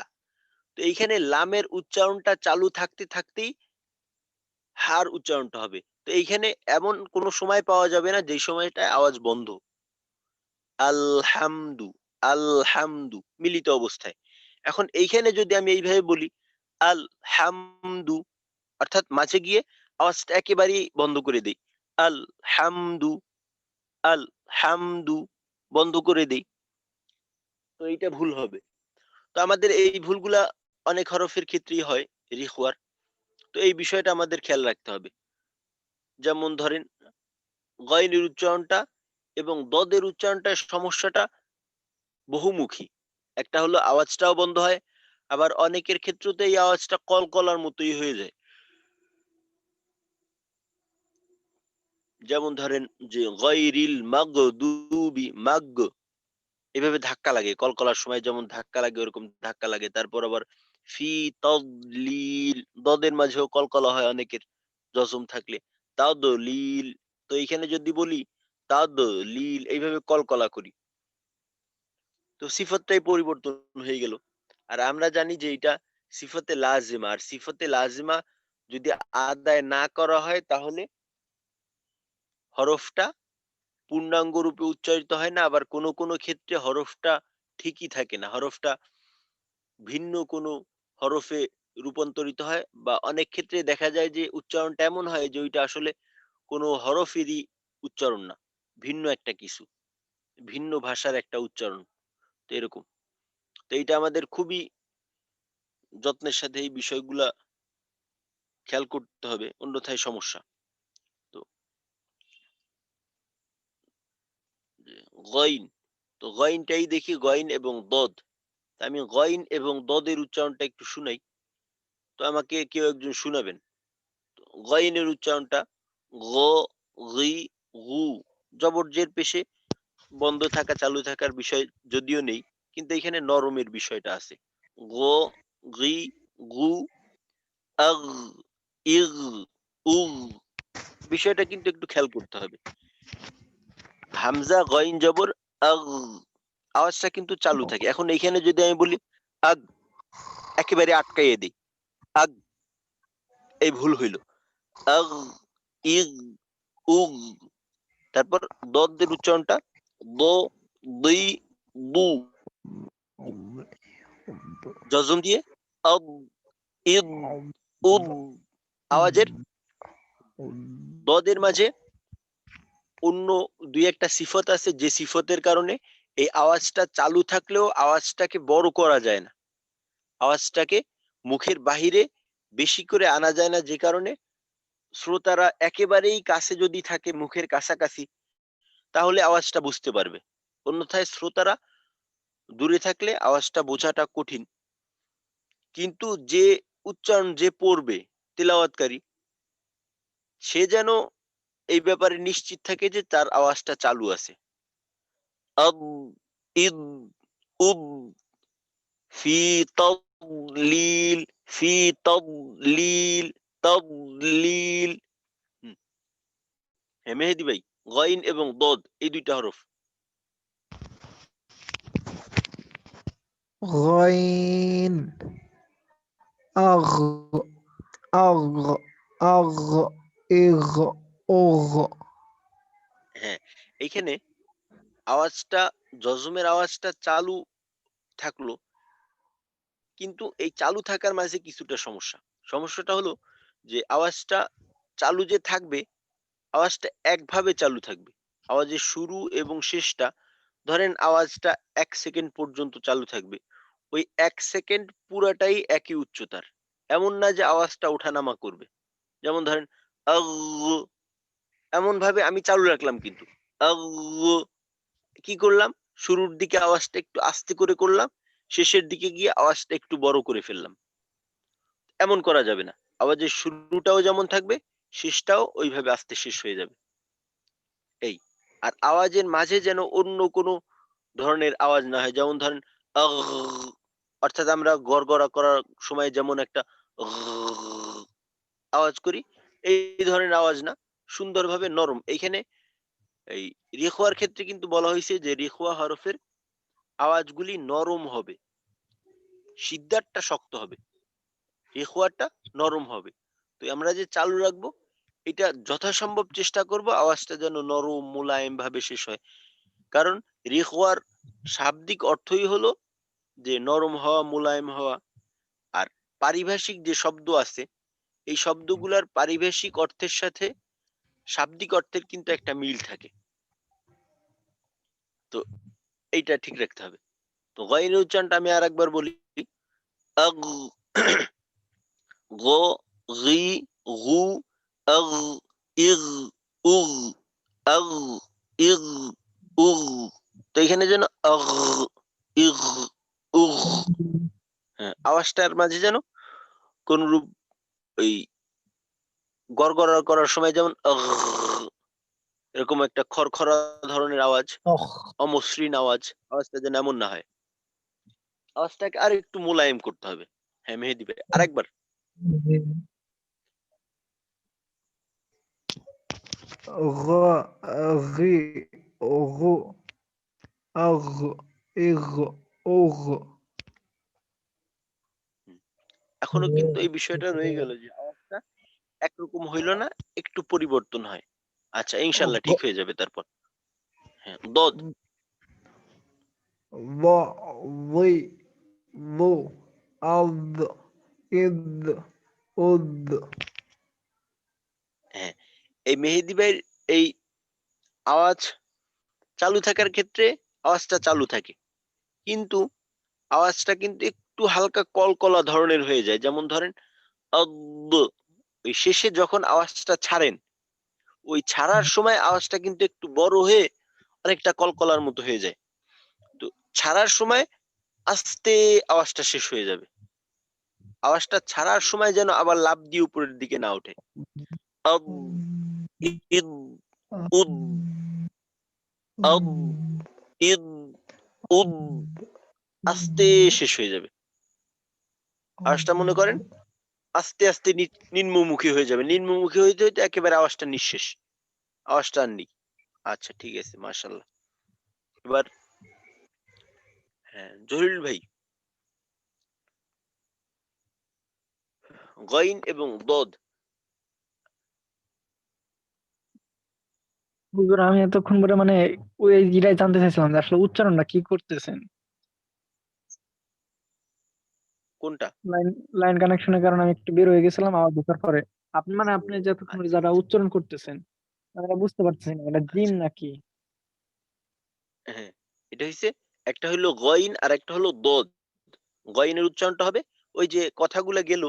তো এইখানে লামের উচ্চারণটা চালু থাকতে থাকতেই হার উচ্চারণটা হবে। তো এইখানে এমন কোনো সময় পাওয়া যাবে না যে সময়টা আওয়াজ বন্ধ। আলহামদু, আলহামদু মিলিত অবস্থায়। এখন এইখানে যদি আমি এইভাবে বলি আলহামদু, অর্থাৎ মাঝে গিয়ে আওয়াজটা একেবারেই বন্ধ করে দেই, আলহামদু, আলহামদু বন্ধ করে দেই, তো এইটা ভুল হবে। তো আমাদের এই ভুলগুলা অনেক হরফের ক্ষেত্রেই হয় রিখওয়ার। তো এই বিষয়টা আমাদের খেয়াল রাখতে হবে। যেমন ধরেন গয়নের উচ্চারণটা এবং দদের উচ্চারণটার সমস্যাটা বহুমুখী। একটা হলো আওয়াজটাও বন্ধ হয়, আবার অনেকের ক্ষেত্রে এই আওয়াজটা কলকলার মতোই হয়ে যায়। যেমন ধরেন যে গয়রিল মাগদুবি, মাগ এভাবে ধাক্কা লাগে, কলকলার সময় যেমন ধাক্কা লাগে ওরকম ধাক্কা লাগে। তারপর আবার ফি তাদলিল, দদের মাঝেও কলকলা হয় অনেকের জজম থাকলে, তাদলিল। তো এইখানে যদি বলি তাদলিল এইভাবে কলকলা করি, তো সিফতটাই পরিবর্তন হয়ে গেল। আর আমরা জানি যে এটা সিফতে লাজিমা, আর সিফতে লাজিমা যদি আদায় না করা হয় তাহলে হরফটা পূর্ণাঙ্গ রূপে উচ্চারিত হয় না, আবার কোনো কোনো ক্ষেত্রে হরফটা ঠিকই থাকে না, হরফটা ভিন্ন কোনো হরফে রূপান্তরিত হয়, বা অনেক ক্ষেত্রে দেখা যায় যে উচ্চারণটা এমন হয় যে ওইটা আসলে কোনো হরফেরই উচ্চারণ না, ভিন্ন একটা কিছু, ভিন্ন ভাষার একটা উচ্চারণ। তো এরকম। তো এইটা আমাদের খুবই যত্নের সাথে এই বিষয়গুলা খেয়াল করতে হবে, অন্যথায় সমস্যা। তো যে গইন, তো গইনটাই দেখি, গইন এবং দদ। তা আমি গইন এবং দদের উচ্চারণটা একটু শুনাই, তো আমাকে কেউ একজন শুনাবেন। গইনের উচ্চারণটা গ, গি, গু, জবরজের পেশে বন্ধ থাকা চালু থাকার বিষয় যদিও নেই, কিন্তু এখানে নরমের বিষয়টা আছে। গ, গি, গু, আগ, ইগ, উগ, বিষয়টা কিন্তু একটু খেয়াল করতে হবে। হামজা গইন জবর আগ, আওয়াজটা কিন্তু চালু থাকে। এখন এইখানে যদি আমি বলি আগ, একেবারে আটকাইয়ে দিই, আগ, এই ভুল হইল। আগ, ইগ, উগ, তারপর দদের উচ্চারণটা দ, দি, দু, জজম দিয়ে আদ, ইদ, উদ, আওয়াজের দদের মাঝে অন্য দুই একটা সিফত আছে, যে সিফতের কারণে এই আওয়াজটা চালু থাকলেও আওয়াজটাকে বড় করা যায় না, আওয়াজটাকে মুখের বাহিরে বেশি করে আনা যায় না, যে কারণে শ্রোতারা একেবারেই কাছে যদি থাকে, মুখের কাছাকাছি, তাহলে আওয়াজটা বুঝতে পারবে। অন্যথায় শ্রোতারা দূরে থাকলে আওয়াজটা বোঝাটা কঠিন। কিন্তু যে উচ্চারণ যে পড়বে, তিলাওয়াতকারী, সে যেন এই ব্যাপারে নিশ্চিত থাকে যে তার আওয়াজটা চালু আছে। আদ, ইদ, উদ, ফি তাদলিল, ফি তাদলিল, তাদলিল। হ্যাঁ মেহেদি ভাই, গইন এবং দদ এই দুইটা হরফ। غين أغ أغ أغ إغ أغ হ্যাঁ, এইখানে আওয়াজটা, জজমের আওয়াজটা চালু থাকলো, কিন্তু এই চালু থাকার মাঝে কিছুটা সমস্যা। সমস্যাটা হলো যে আওয়াজটা চালু যে থাকবে, আওয়াজটা একভাবে চালু থাকবে। আওয়াজের শুরু এবং শেষটা, ধরেন আওয়াজটা 1 সেকেন্ড পর্যন্ত চালু থাকবে। ওই 1 সেকেন্ড পুরাটাই একই উচ্চতার। এমন না যে আওয়াজটা ওঠানামা করবে। যেমন ধরেন আগ, এমন ভাবে আমি চালু রাখলাম, কিন্তু আগ, কি করলাম, শুরুর দিকে আওয়াজটা একটু আস্তে করে করলাম, শেষের দিকে গিয়ে আওয়াজটা একটু বড় করে ফেললাম। এমন করা যাবে না। আওয়াজের শুরুটাও যেমন থাকবে, শেষটাও ওইভাবে আস্তে শেষ হয়ে যাবে। এই, আর আওয়াজের মাঝে যেন অন্য কোনো ধরনের আওয়াজ না হয়। যেমন ধরেন আগ, অর্থাৎ আমরা গড়গড়া করার সময় যেমন একটা আওয়াজ করি, এই ধরনের আওয়াজ না, সুন্দরভাবে নরম। এইখানে এই রিখওয়ার ক্ষেত্রে কিন্তু বলা হয়েছে যে রিখওয়া হরফের আওয়াজগুলি নরম হবে, সিদ্ধারটা শক্ত হবে, রিখওয়াটা নরম হবে। তো আমরা যে চালু রাখবো, এটা যথাসম্ভব চেষ্টা করব আওয়াজটা যেন নরম মোলায়েম ভাবে শেষ হয়। কারণ রিখওয়ার শাব্দিক অর্থই হলো যে নরম হওয়া, মোলায়েম হওয়া। আর পারিভাষিক যে শব্দ আছে, এই শব্দগুলার পারিভাষিক অর্থের সাথে শাব্দিক অর্থের কিন্তু একটা মিল থাকে। তো এইটা ঠিক রাখতে হবে। তো গয়ের উচ্চারণটা আমি আরেকবার বলি। আগ, গ, গি, গু, আগ, ইগ, উগ, আগ, ইগ, উগ। তো এখানে যেন আগ, ইগ, উগ, হ্যাঁ, আওয়াজটার মাঝে যেন কোন রূপ ওই গড়গড়া করার সময় যেমন আগ, এরকম একটা খরখরা ধরনের আওয়াজ, অখ অমসৃণ আওয়াজ, আওয়াজটা যেন এমন না হয়। আওয়াজটাকে আর একটু মোলায়েম করতে হবে। হ্যাঁ মেহেদি ভাই, আরেকবার। غ غي غو أغ إغ أغ এখনো কিন্তু এই বিষয়টা রয়ে গেল যে আওয়াজটা একরকম হইল না, একটু পরিবর্তন হয়। আচ্ছা, ইনশাল্লাহ ঠিক হয়ে যাবে তারপর। হ্যাঁ, দদ। ض ضي ضو أض إذ أذ হ্যাঁ, এই মেহেদি ভাইয়ের এই আওয়াজ চালু থাকার ক্ষেত্রে আওয়াজটা চালু থাকে, কিন্তু আওয়াজটা কিন্তু একটু হালকা কলকলা ধরনের হয়ে যায়। যেমন ধরেন আদ, ওই শেষে যখন আওয়াজটা ছাড়েন, ওই ছাড়ার সময় আওয়াজটা কিন্তু একটু বড় হয়ে অনেকটা কলকলার মতো হয়ে যায়। তো ছাড়ার সময় আস্তে আওয়াজটা শেষ হয়ে যাবে। আওয়াজটা ছাড়ার সময় যেন আবার লাফ দিয়ে উপরের দিকে না ওঠে। আদ, ইদ, উদ, আদ, ইদ, উদ, আস্তে শেষ হয়ে যাবে। আওয়াজটা মনে করেন আস্তে আস্তে নিম্নমুখী হয়ে যাবে। নিম্নমুখী হইতে হইতে একেবারে আওয়াজটা নিঃশেষ, আওয়াজটা আর নেই। আচ্ছা ঠিক আছে, মাশাআল্লাহ। এবার হ্যাঁ জহিরুল ভাই, গইন এবং দদ। হুজুর, আমি এতক্ষণ ধরে মানে ওই জিরাই জানতে চাইছিলাম যে আসলে উচ্চারণটা কি করতেছেন। কোনটা? লাইন লাইন কানেকশনের কারণে আমি একটু বের হয়ে গেছিলাম, আবার ঢোকার পরে আপনি যে এতক্ষণ ধরে আচ্ছা যারা আচ্ছা, উচ্চারণ করতেছেন, আমরা বুঝতে পারতেছি না এটা জিম আচ্ছা। নাকি। হ্যাঁ, এটা হইছে, একটা হলো গইন আর একটা হলো দদ। গইনের উচ্চারণটা হবে ওই যে কথাগুলো গেল,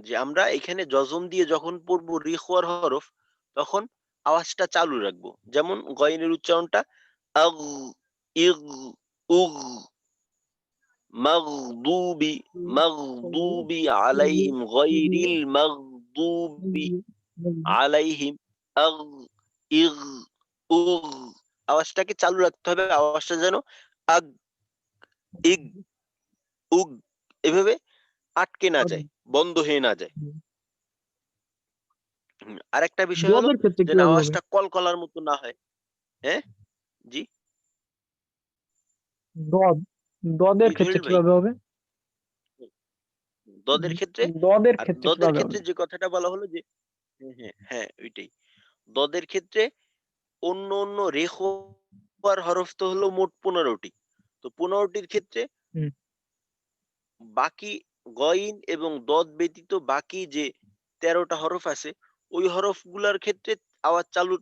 যে আমরা এখানে জজম দিয়ে যখন পড়বো রিখওয়ার হরফ, তখন আওয়াজটা চালু রাখবো। যেমন গইনের উচ্চারণটা আগ, ইগ, উগ, মাগদুবি, মাগদুবি আলাইহিম, গায়রিল মাগদুবি আলাইহিম, আগ, ইগ, উগ। আওয়াজটাকে চালু রাখতে হবে, আওয়াজটা যেন আগ, ইগ, উগ এভাবে আটকে না আদ, যায়, বন্ধ হয়ে না যায়। হুম। আরেকটা বিষয় হলো দদের ক্ষেত্রে যেন কিভাবে হবে? আওয়াজটা কলকলার মতো না হয়। হ্যাঁ? জি? দদ দদের জি ক্ষেত্রে জহির ভাই। কিভাবে হবে? দদের ক্ষেত্রে দদের আর ক্ষেত্রে দদের কিভাবে হবে? ক্ষেত্রে যে কথাটা বলা হলো যে হ্যাঁ, ওইটাই। দদের ক্ষেত্রে অন্য রেখোয়ার হরফ তো হলো মোট ১৫টি। তো ১৫টির ক্ষেত্রে হুম। বাকি গইন এবং দদ ব্যতীত বাকি যে ১৩টা হরফ আছে, ওই হরফগুলার ক্ষেত্রে আওয়াজ চালু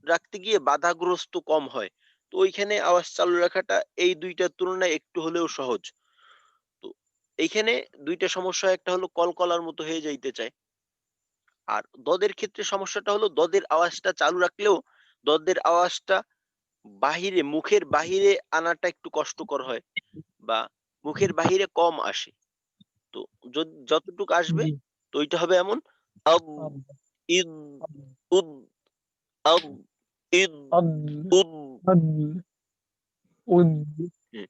রাখতে গিয়ে বাধাগ্রস্ত কম হয়। তো ওইখানে আওয়াজ চালু রাখাটা এই ২ টার তুলনায় একটু হলেও সহজ। তো এইখানে ২ টা সমস্যা, একটা হলো কলকলার মতো হয়ে যাইতে চায়। আর দদের ক্ষেত্রে সমস্যাটা হলো দদের আওয়াজটা চালু রাখলেও দদের আওয়াজটা বাহিরে, মুখের বাহিরে আনাটা একটু কষ্টকর হয় বা মুখের বাহিরে কম আসে। তো যতটুকু আসবে জি। তো ওইটা হবে এমন আব, আদ, ইদ, আদ, উদ, আব, ইদ, আদ, উদ, আদ, উদ, হুম,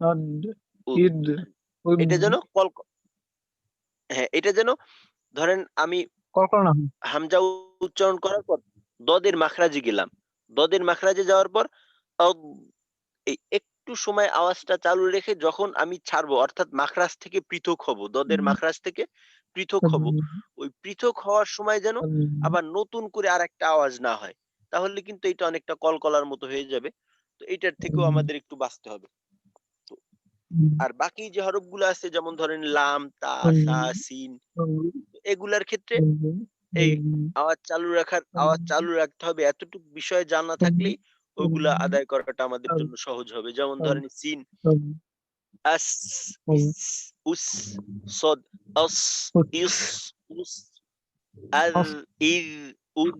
আদ, উদ। ইদ, উদ, এটা যেন এটা যেন ধরেন আমি কল্পনা না হয়। হামজা উচ্চারণ করার পর দদের মাখরাজে গেলাম। দদের মাখরাজে যাওয়ার পর আব, এই একটু সময় আওয়াজটা চালু রেখে যখন আমি ছাড়বো অর্থাৎ মাখরাজ থেকে পৃথক হব, দদের মাখরাজ থেকে পৃথক আদ, হব, ওই পৃথক হওয়ার সময় যেন আদ, আবার নতুন করে আর একটা আওয়াজ না হয়, তাহলে কিন্তু এটা অনেকটা কলকলার মতো হয়ে যাবে। তো এইটার থেকেও আমাদের একটু বাঁচতে হবে। তো আর বাকি যে হরফগুলো আছে যেমন ধরেন লাম, তা, সা, সিন, এগুলার ক্ষেত্রে এই আওয়াজ চালু রাখতে হবে, এতটুকু বিষয় জানা থাকলেই ওগুলা আদায় করাটা আমাদের জন্য সহজ হবে। যেমন ধরেন সিন, আস, ইস, উস, সদ, অস, ইস, উস, আর, ইর, উর,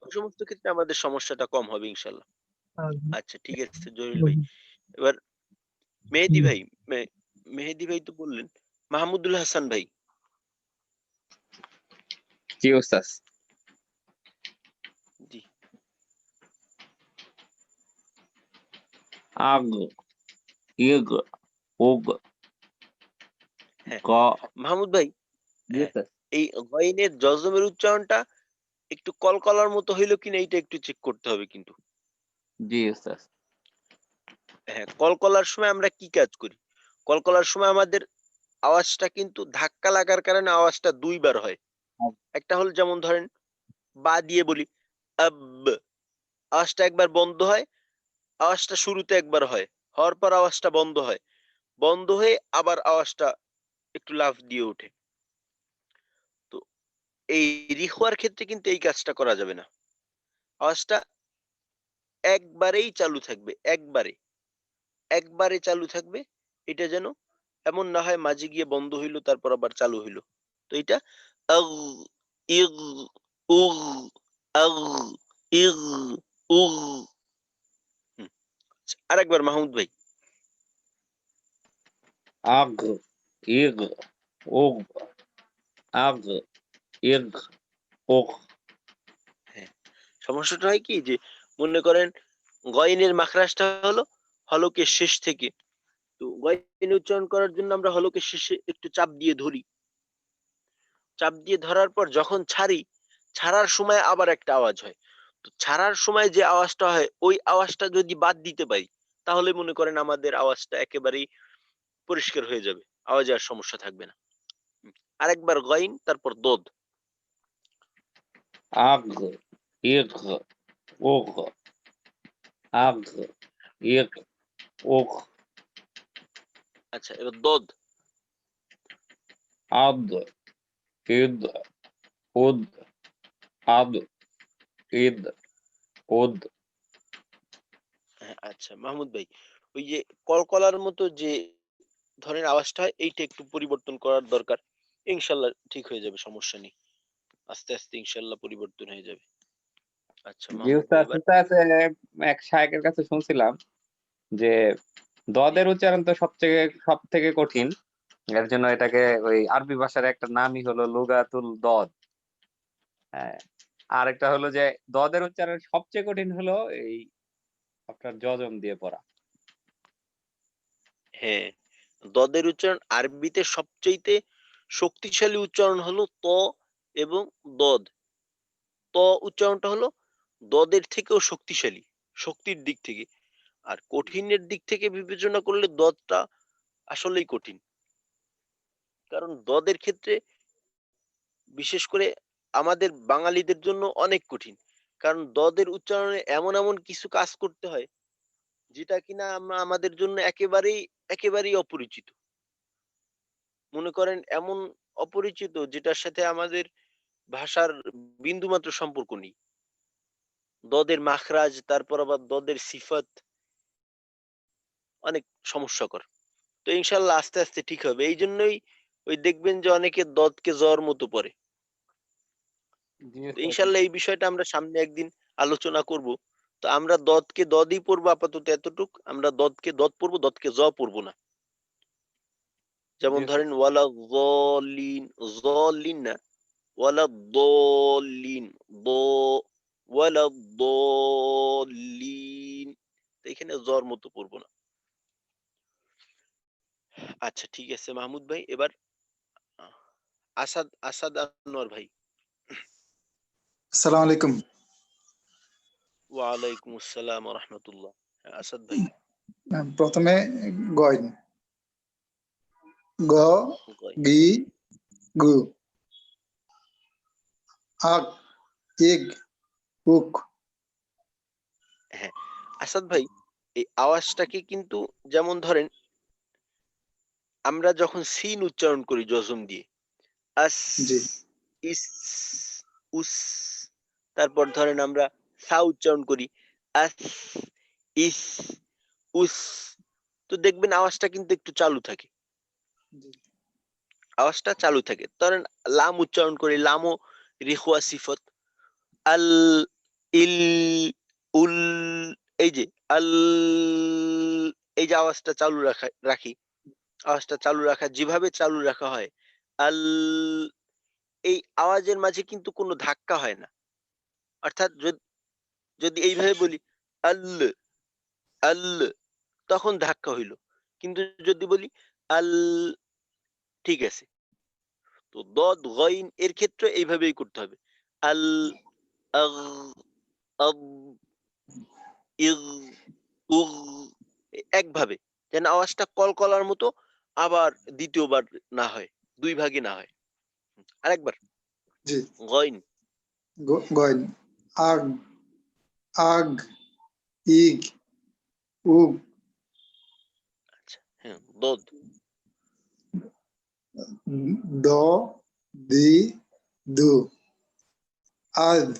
ওই সমস্ত ক্ষেত্রে আমাদের সমস্যাটা কম হবে ইনশাল্লাহ। আচ্ছা ঠিক আছে জহির ভাই। এবার মেহেদী ভাই, মেহেদী ভাই তো বললেন। মাহমুদুল হাসান ভাই। জি ওস্তাদ। জি আগ, ইগ, উগ, হ্যাঁ গ। মাহমুদ ভাই। জি হ্যাঁ, ওস্তাদ। এই গইনের জজমের উচ্চারণটা একটু কলকলার মতো হইলো কিনা এইটা একটু চেক করতে হবে কিন্তু। জি ওস্তাদ। হ্যাঁ, কলকলার সময় আমরা কি কাজ করি? কলকলার সময় আমাদের আওয়াজটা কিন্তু ধাক্কা লাগার কারণে আওয়াজটা ২ বার হয়। একটা হলো যেমন ধরেন বা দিয়ে বলি আব, আওয়াজটা একবার বন্ধ হয়, আওয়াজটা শুরুতে একবার হয়, হওয়ার পর আওয়াজটা বন্ধ হয়, বন্ধ হয়ে আবার আওয়াজটা একটু লাফ দিয়ে ওঠে। তো এই রিখওয়ার ক্ষেত্রে কিন্তু এই কাজটা করা যাবে না। আওয়াজটা একবারেই চালু থাকবে, একবারে চালু থাকবে। এটা যেন এমন না হয় মাঝে গিয়ে বন্ধ হইলো তারপর আবার চালু হইলো। তো এটা আগ, ইগ, উগ, আগ, ইগ, উগ। হুম, আচ্ছা, আরেকবার মাহমুদ ভাই। আগ, ইগ, উগ, আগ, ইগ, উগ। হ্যাঁ, সমস্যাটা হয় কি যে মনে করেন গয়নের মাখরাজটা হলো হলকের শেষ থেকে। তো গয়ন উচ্চারণ করার জন্য আমরা হলকের শেষে একটু চাপ দিয়ে ধরি। চাপ দিয়ে ধরার পর যখন ছাড়ি, ছাড়ার সময় আবার একটা আওয়াজ হয়। তো ছাড়ার সময় যে আওয়াজটা হয় ওই আওয়াজটা যদি বাদ দিতে পারি তাহলে মনে করেন আমাদের আওয়াজটা একেবারেই পরিষ্কার হয়ে যাবে, আওয়াজে আর সমস্যা থাকবে না। আরেকবার গইন তারপর দোদ। আগ, ইগ, উগ, আগ, ইগ, উগ। আচ্ছা এবার দোদ। আদ, ইদ, উদ, আদ, ইদ, উদ। হ্যাঁ, আচ্ছা মাহমুদ ভাই, ওই যে কলকলার মতো যে ধরেন আওয়াজটা হয় এইটা একটু পরিবর্তন করার দরকার। ইনশাল্লাহ ঠিক হয়ে যাবে, সমস্যা নেই। আস্তে আস্তে ইনশাল্লাহ পরিবর্তন হয়ে যাবে। আচ্ছা জি মাহমুদ ভাই ওস্তাদ, এবার। ওস্তাদ, এক শায়েখের কাছে শুনছিলাম যে জি দদের উচ্চারণ তো সব থেকে কঠিন। এর জন্য এটাকে ওই আরবি ভাষার একটা নামই হলো লুগাতুল দদ। হ্যাঁ। আর একটা হলো যে দদের উচ্চারণ সবচেয়ে কঠিন হলো এই আপনার জজম দিয়ে পড়া। হ্যাঁ, দদের উচ্চারণ আরবিতে সবচেয়ে শক্তিশালী উচ্চারণ হলো ত এবং দদ। ত উচ্চারণটা হলো দদের থেকেও শক্তিশালী, শক্তির দিক থেকে। আর কঠিনের দিক থেকে বিবেচনা করলে দদটা আসলেই কঠিন। কারণ দদের ক্ষেত্রে বিশেষ করে আমাদের বাঙালিদের জন্য অনেক কঠিন। কারণ দদের উচ্চারণে এমন এমন কিছু কাজ করতে হয় যেটা কিনা আমরা আমাদের জন্য একেবারেই অপরিচিত। মনে করেন এমন অপরিচিত যেটার সাথে আমাদের ভাষার বিন্দুমাত্র সম্পর্ক নেই। দদের মাখরাজ, তারপর আবার দদের সিফাত অনেক সমস্যাকর। তো ইনশাল্লাহ আস্তে আস্তে ঠিক হবে। এই জন্যই ওই দেখবেন যে অনেকে দদকে জ্বর মতো পড়ে। জি তো স্যার। ইনশাল্লাহ এই বিষয়টা আমরা সামনে একদিন আলোচনা করব। তো আমরা দদকে দদই পড়বো আপাতত এতটুক। আমরা দদকে দদ পড়বো, দদকে জ পড়বো না। যেমন জি ধরেন ওয়ালা যলিন, যলিন না, ওয়ালা দলিন, দ ওয়ালা দলিন। এখানে জ্বর মতো পড়বো না। আচ্ছা ঠিক আছে মাহমুদ ভাই, এবার আসাদ আসাদ আনোয়ার ভাই। আসসালামু আলাইকুম। ওয়ালাইকুম আসসালাম ওয়া রাহমাতুল্লাহ। আসাদ ভাই। প্রথমে গয়, গ কয়। গি গু, আগ ইগ উক। হ্যাঁ আসাদ ভাই, এই আওয়াজটাকে কিন্তু যেমন ধরেন আমরা যখন সিন উচ্চারণ করি জজম দিয়ে, আস, জি ইস, উস, তারপর ধরেন আমরা সা উচ্চারণ করি, আস, ইস, উস। তো দেখবেন আওয়াজটা কিন্তু একটু চালু থাকে, জি আওয়াজটা চালু থাকে। ধরেন লাম উচ্চারণ করি, লামও রিখওয়া সিফত, আল, ইল, উল, এই যে আল, এই যে আওয়াজটা চালু রাখি, আওয়াজটা চালু রাখা যেভাবে চালু রাখা হয়, আল, এই আওয়াজের মাঝে কিন্তু কোনো ধাক্কা হয় না। অর্থাৎ যদি এইভাবে বলি আল, আল, তখন ধাক্কা হইল। কিন্তু যদি বলি আল, ঠিক আছে। তো দদ গইন এর ক্ষেত্রে এইভাবেই করতে হবে, আল, আগ, আগ, ইগ, উগ, একভাবে, যেন আওয়াজটা কলকলার মতো আবার দ্বিতীয়বার না হয়, দুই ভাগে না হয়। আরেকবার জি গইন। গয়, আগ আগ ইগ উক, আচ্ছা হ্যাঁ দদ। দ দি দু, আদ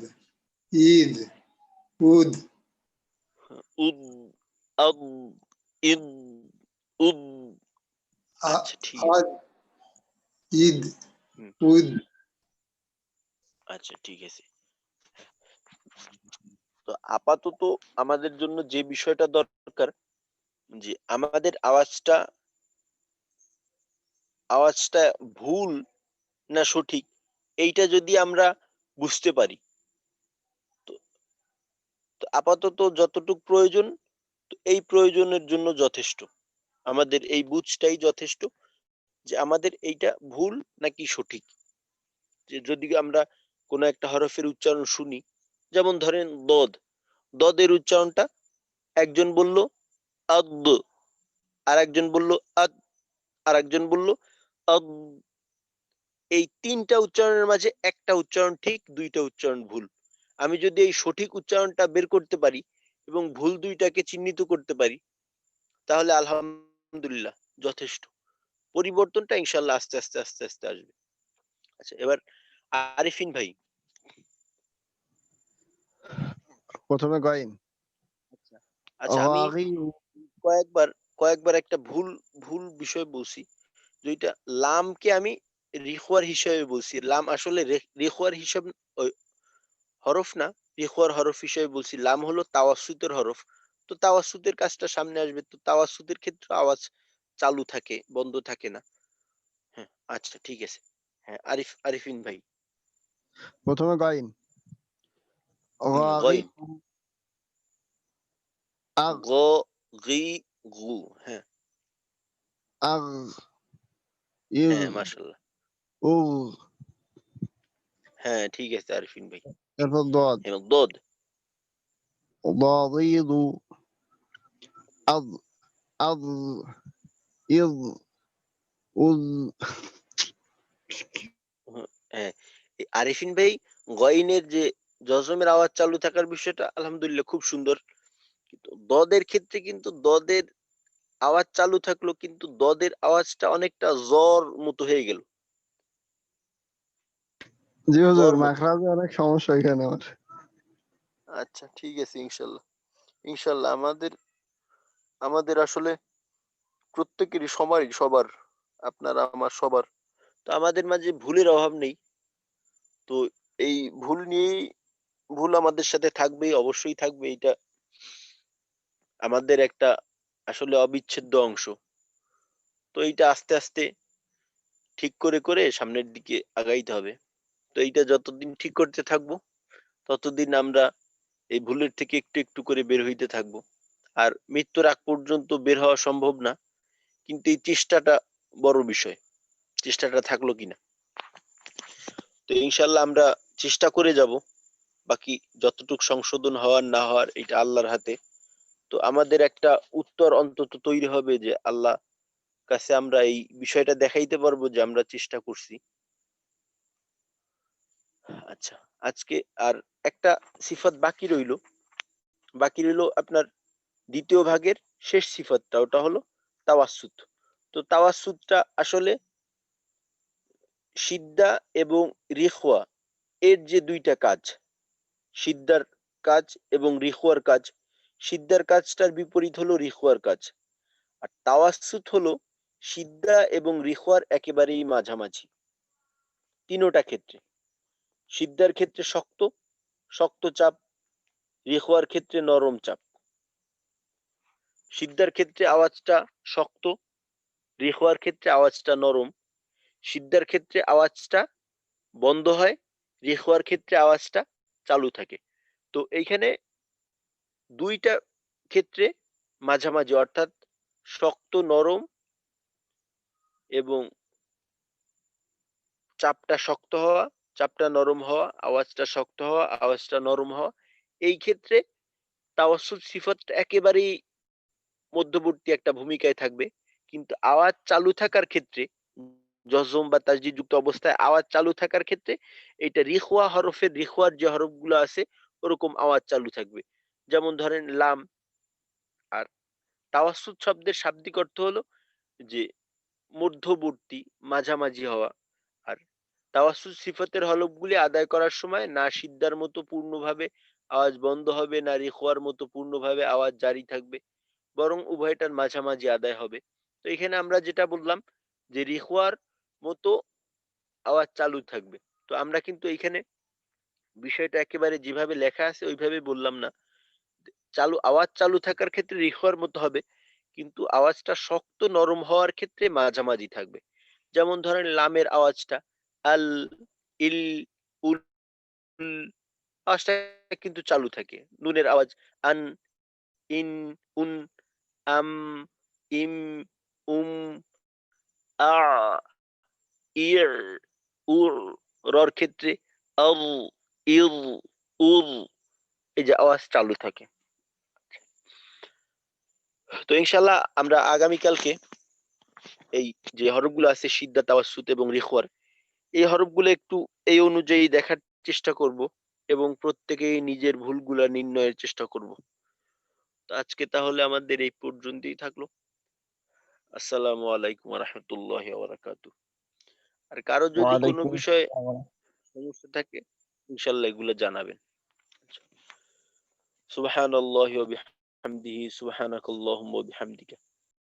ইদ উদ, উদ, আদ, ইদ, উদ। আচ্ছা ঠিক আছে। আদ ইদ হুম, উদ। আচ্ছা ঠিক আছে। তো আপাতত আমাদের জন্য যে বিষয়টা দরকার, যে আমাদের আওয়াজটা ভুল না সঠিক, এইটা যদি আমরা বুঝতে পারি, তো তো আপাতত যতটুক প্রয়োজন, তো এই প্রয়োজনের জন্য যথেষ্ট। আমাদের এই বুঝটাই যথেষ্ট যে আমাদের এইটা ভুল নাকি সঠিক। যে যদি আমরা কোনো একটা হরফের উচ্চারণ শুনি, যেমন ধরেন দদ, দদের উচ্চারণটা একজন বলল আদ, আর একজন বলল আদ, আর একজন বলল আদ। এই তিনটা উচ্চারণের মাঝে একটা উচ্চারণ ঠিক, দুইটা উচ্চারণ ভুল। আমি যদি এই সঠিক উচ্চারণটা বের করতে পারি এবং ভুল দুইটাকে চিহ্নিত করতে পারি, তাহলে আলহামদুলিল্লাহ যথেষ্ট। পরিবর্তনটা ইনশাল্লাহ আস্তে আস্তে আস্তে আস্তে আসবে। আচ্ছা এবার আরিফিন ভাই। প্রথমে গয়েন, আচ্ছা আচ্ছা, আমি গাগি, কয়েকবার কয়েকবার একটা ভুল ভুল বিষয় বলছি। যেটা লামকে আমি রিখওয়ার হিসেবে বলছি, লাম আসলে রিখওয়ার হিসাব ওই হরফ না, রিখওয়ার হরফ হিসেবে বলছি। লাম হলো তাওয়াসুতের হরফ। তো তাওয়াসুতের কাজটা সামনে আসবে, তো তাওয়াসুতের ক্ষেত্রে আওয়াজ চালু থাকে, বন্ধ থাকে না। হ্যাঁ আচ্ছা ঠিক আছে। হ্যাঁ আরিফিন ভাই। প্রথমে গয়েন, গাগি, গইন, আগ, গ, গি, গু। হ্যাঁ আগ ইগ হ্যাঁ, মাশাআল্লাহ। উগ হ্যাঁ, ঠিক আছে আরিফিন ভাই। এরপর দদ এবং দদ। ضاد আদ আদ ইদ উদ হ্যাঁ, এই আরিফিন ভাই গয়নের যে জজমের আওয়াজ চালু থাকার বিষয়টা আলহামদুলিল্লাহ খুব সুন্দর। কিন্তু দদের ক্ষেত্রে কিন্তু দদের আওয়াজ চালু থাকলো কিন্তু দদের আওয়াজটা অনেকটা জ্বর মতো হয়ে গেল। জি হুজুর জ্বর মতো। মাখরাজে অনেক সমস্যা এখানে আমার। আচ্ছা ঠিক আছে ইনশাল্লাহ। ইনশাল্লাহ আমাদের আসলে প্রত্যেকেরই সবার আপনার আমার সবার তো আমাদের মাঝে ভুলের অভাব নেই। তো এই ভুল নিয়েই ভুল আমাদের সাথে থাকবেই, অবশ্যই থাকবে। এটা আমাদের একটা আসলে অবিচ্ছেদ্য অংশ। তো এইটা আস্তে আস্তে ঠিক করে সামনের দিকে আগাইতে হবে। তো এইটা যতদিন ঠিক করতে থাকবো ততদিন আমরা এই ভুলের থেকে একটু করে বের হইতে থাকবো। আর মৃত্যুর আগ পর্যন্ত বের হওয়া সম্ভব না, কিন্তু এই চেষ্টাটা বড় বিষয়। চেষ্টাটা থাকলো কিনা। তো ইনশাল্লাহ আমরা চেষ্টা করে যাব। বাকি যতটুক সংশোধন হওয়ার না হওয়ার এটা আল্লাহর হাতে। তো আমাদের একটা উত্তর অন্তত তৈরি হবে যে আল্লাহ কাছে আমরা এই বিষয়টা দেখাইতে পারবো যে আমরা চেষ্টা করছি। আচ্ছা, আজকে আর একটা সিফাত বাকি রইলো আপনার দ্বিতীয় ভাগের শেষ সিফাতটা, ওটা হলো তাওয়াসসুত। তো তাওয়াসসুতটা আসলে সিদ্দা এবং রিখওয়া এর যে দুইটা কাজ, সিদ্দার কাজ এবং রিখওয়ার কাজ। সিদ্দার কাজটার বিপরীত হলো রিখওয়ার কাজ। আর তাওয়াসসুত হলো সিদ্দা এবং রিখওয়ার একেবারেই মাঝামাঝি। তিনোটা ক্ষেত্রে, সিদ্দার ক্ষেত্রে শক্ত চাপ, রিখওয়ার ক্ষেত্রে নরম চাপ। সিদ্দার ক্ষেত্রে আওয়াজটা শক্ত, রিখওয়ার ক্ষেত্রে আওয়াজটা নরম। সিদ্দার ক্ষেত্রে আওয়াজটা বন্ধ হয়, রিখওয়ার ক্ষেত্রে আওয়াজটা চালু থাকে। তো এইখানে দুইটা ক্ষেত্রে মাঝামাঝি, অর্থাৎ শক্ত নরম এবং চাপটা শক্ত হওয়া, চাপটা নরম হওয়া, আওয়াজটা শক্ত হওয়া, আওয়াজটা নরম হওয়া। এই ক্ষেত্রে তাওয়াসসুত সিফাতটা একেবারেই মধ্যবর্তী একটা ভূমিকায় থাকবে। কিন্তু আওয়াজ চালু থাকার ক্ষেত্রে, জজম বা তাসদিদ যুক্ত অবস্থায় আওয়াজ চালু থাকার ক্ষেত্রে এটা রিখওয়ার যে হরফগুলো আছে ওরকম আওয়াজ চালু থাকবে। যেমন ধরেন লাম। আর তাওয়াসসুত শব্দের শাব্দিক অর্থ হলো যে মধ্যবর্তী, মাঝামাঝি হওয়া। আর তাওয়াসসুত সিফাতের হরফগুলি আদায় করার সময় না সিদ্দার মতো পূর্ণভাবে আওয়াজ বন্ধ হবে, না রিখওয়ার মতো পূর্ণভাবে আওয়াজ জারি থাকবে, বরং উভয়টার মাঝামাঝি আদায় হবে। তো এখানে আমরা যেটা বললাম যে রিখওয়ার মতো আওয়াজ চালু থাকবে। তো আমরা কিন্তু এইখানে বিষয়টা একেবারে যেভাবে লেখা আছে ওইভাবে বললাম না। আওয়াজ চালু থাকার ক্ষেত্রে রিখওয়ার মতো হবে, কিন্তু আওয়াজটা শক্ত নরম হওয়ার ক্ষেত্রে মাঝামাঝি থাকবে। যেমন ধরেন লামের আওয়াজটা আল, ইল, উল, আওয়াজটা কিন্তু চালু থাকে। নুনের আওয়াজ আন, ইন, উন, আম, ইম, উম, আ, ইর, উর। রর ক্ষেত্রে আল, ইর, উর, এই যে আওয়াজ চালু থাকে। তো ইনশাল্লাহ আমরা আগামীকালকে এই যে হরফগুলো আছে সিদ্দা, তাওয়াসসুত এবং রিখওয়ার, এই হরফগুলো একটু এই অনুযায়ী দেখার চেষ্টা করব এবং প্রত্যেকেই নিজের ভুলগুলা নির্ণয়ের চেষ্টা করব। তো আজকে তাহলে আমাদের এই পর্যন্তই থাকলো। আসসালামু আলাইকুম ওয়া রাহমাতুল্লাহি ওয়া বারাকাতুহু। আর কারো যদি কোনো ওয়ালাইকুম বিষয়ে আসসালাম। সমস্যা থাকে ইনশাল্লাহ এগুলো জানাবেন। সুবহানাল্লাহি ওয়া বিহামদিহি সুবহানাকাল্লাহুম্মা ওয়া বিহামদিকা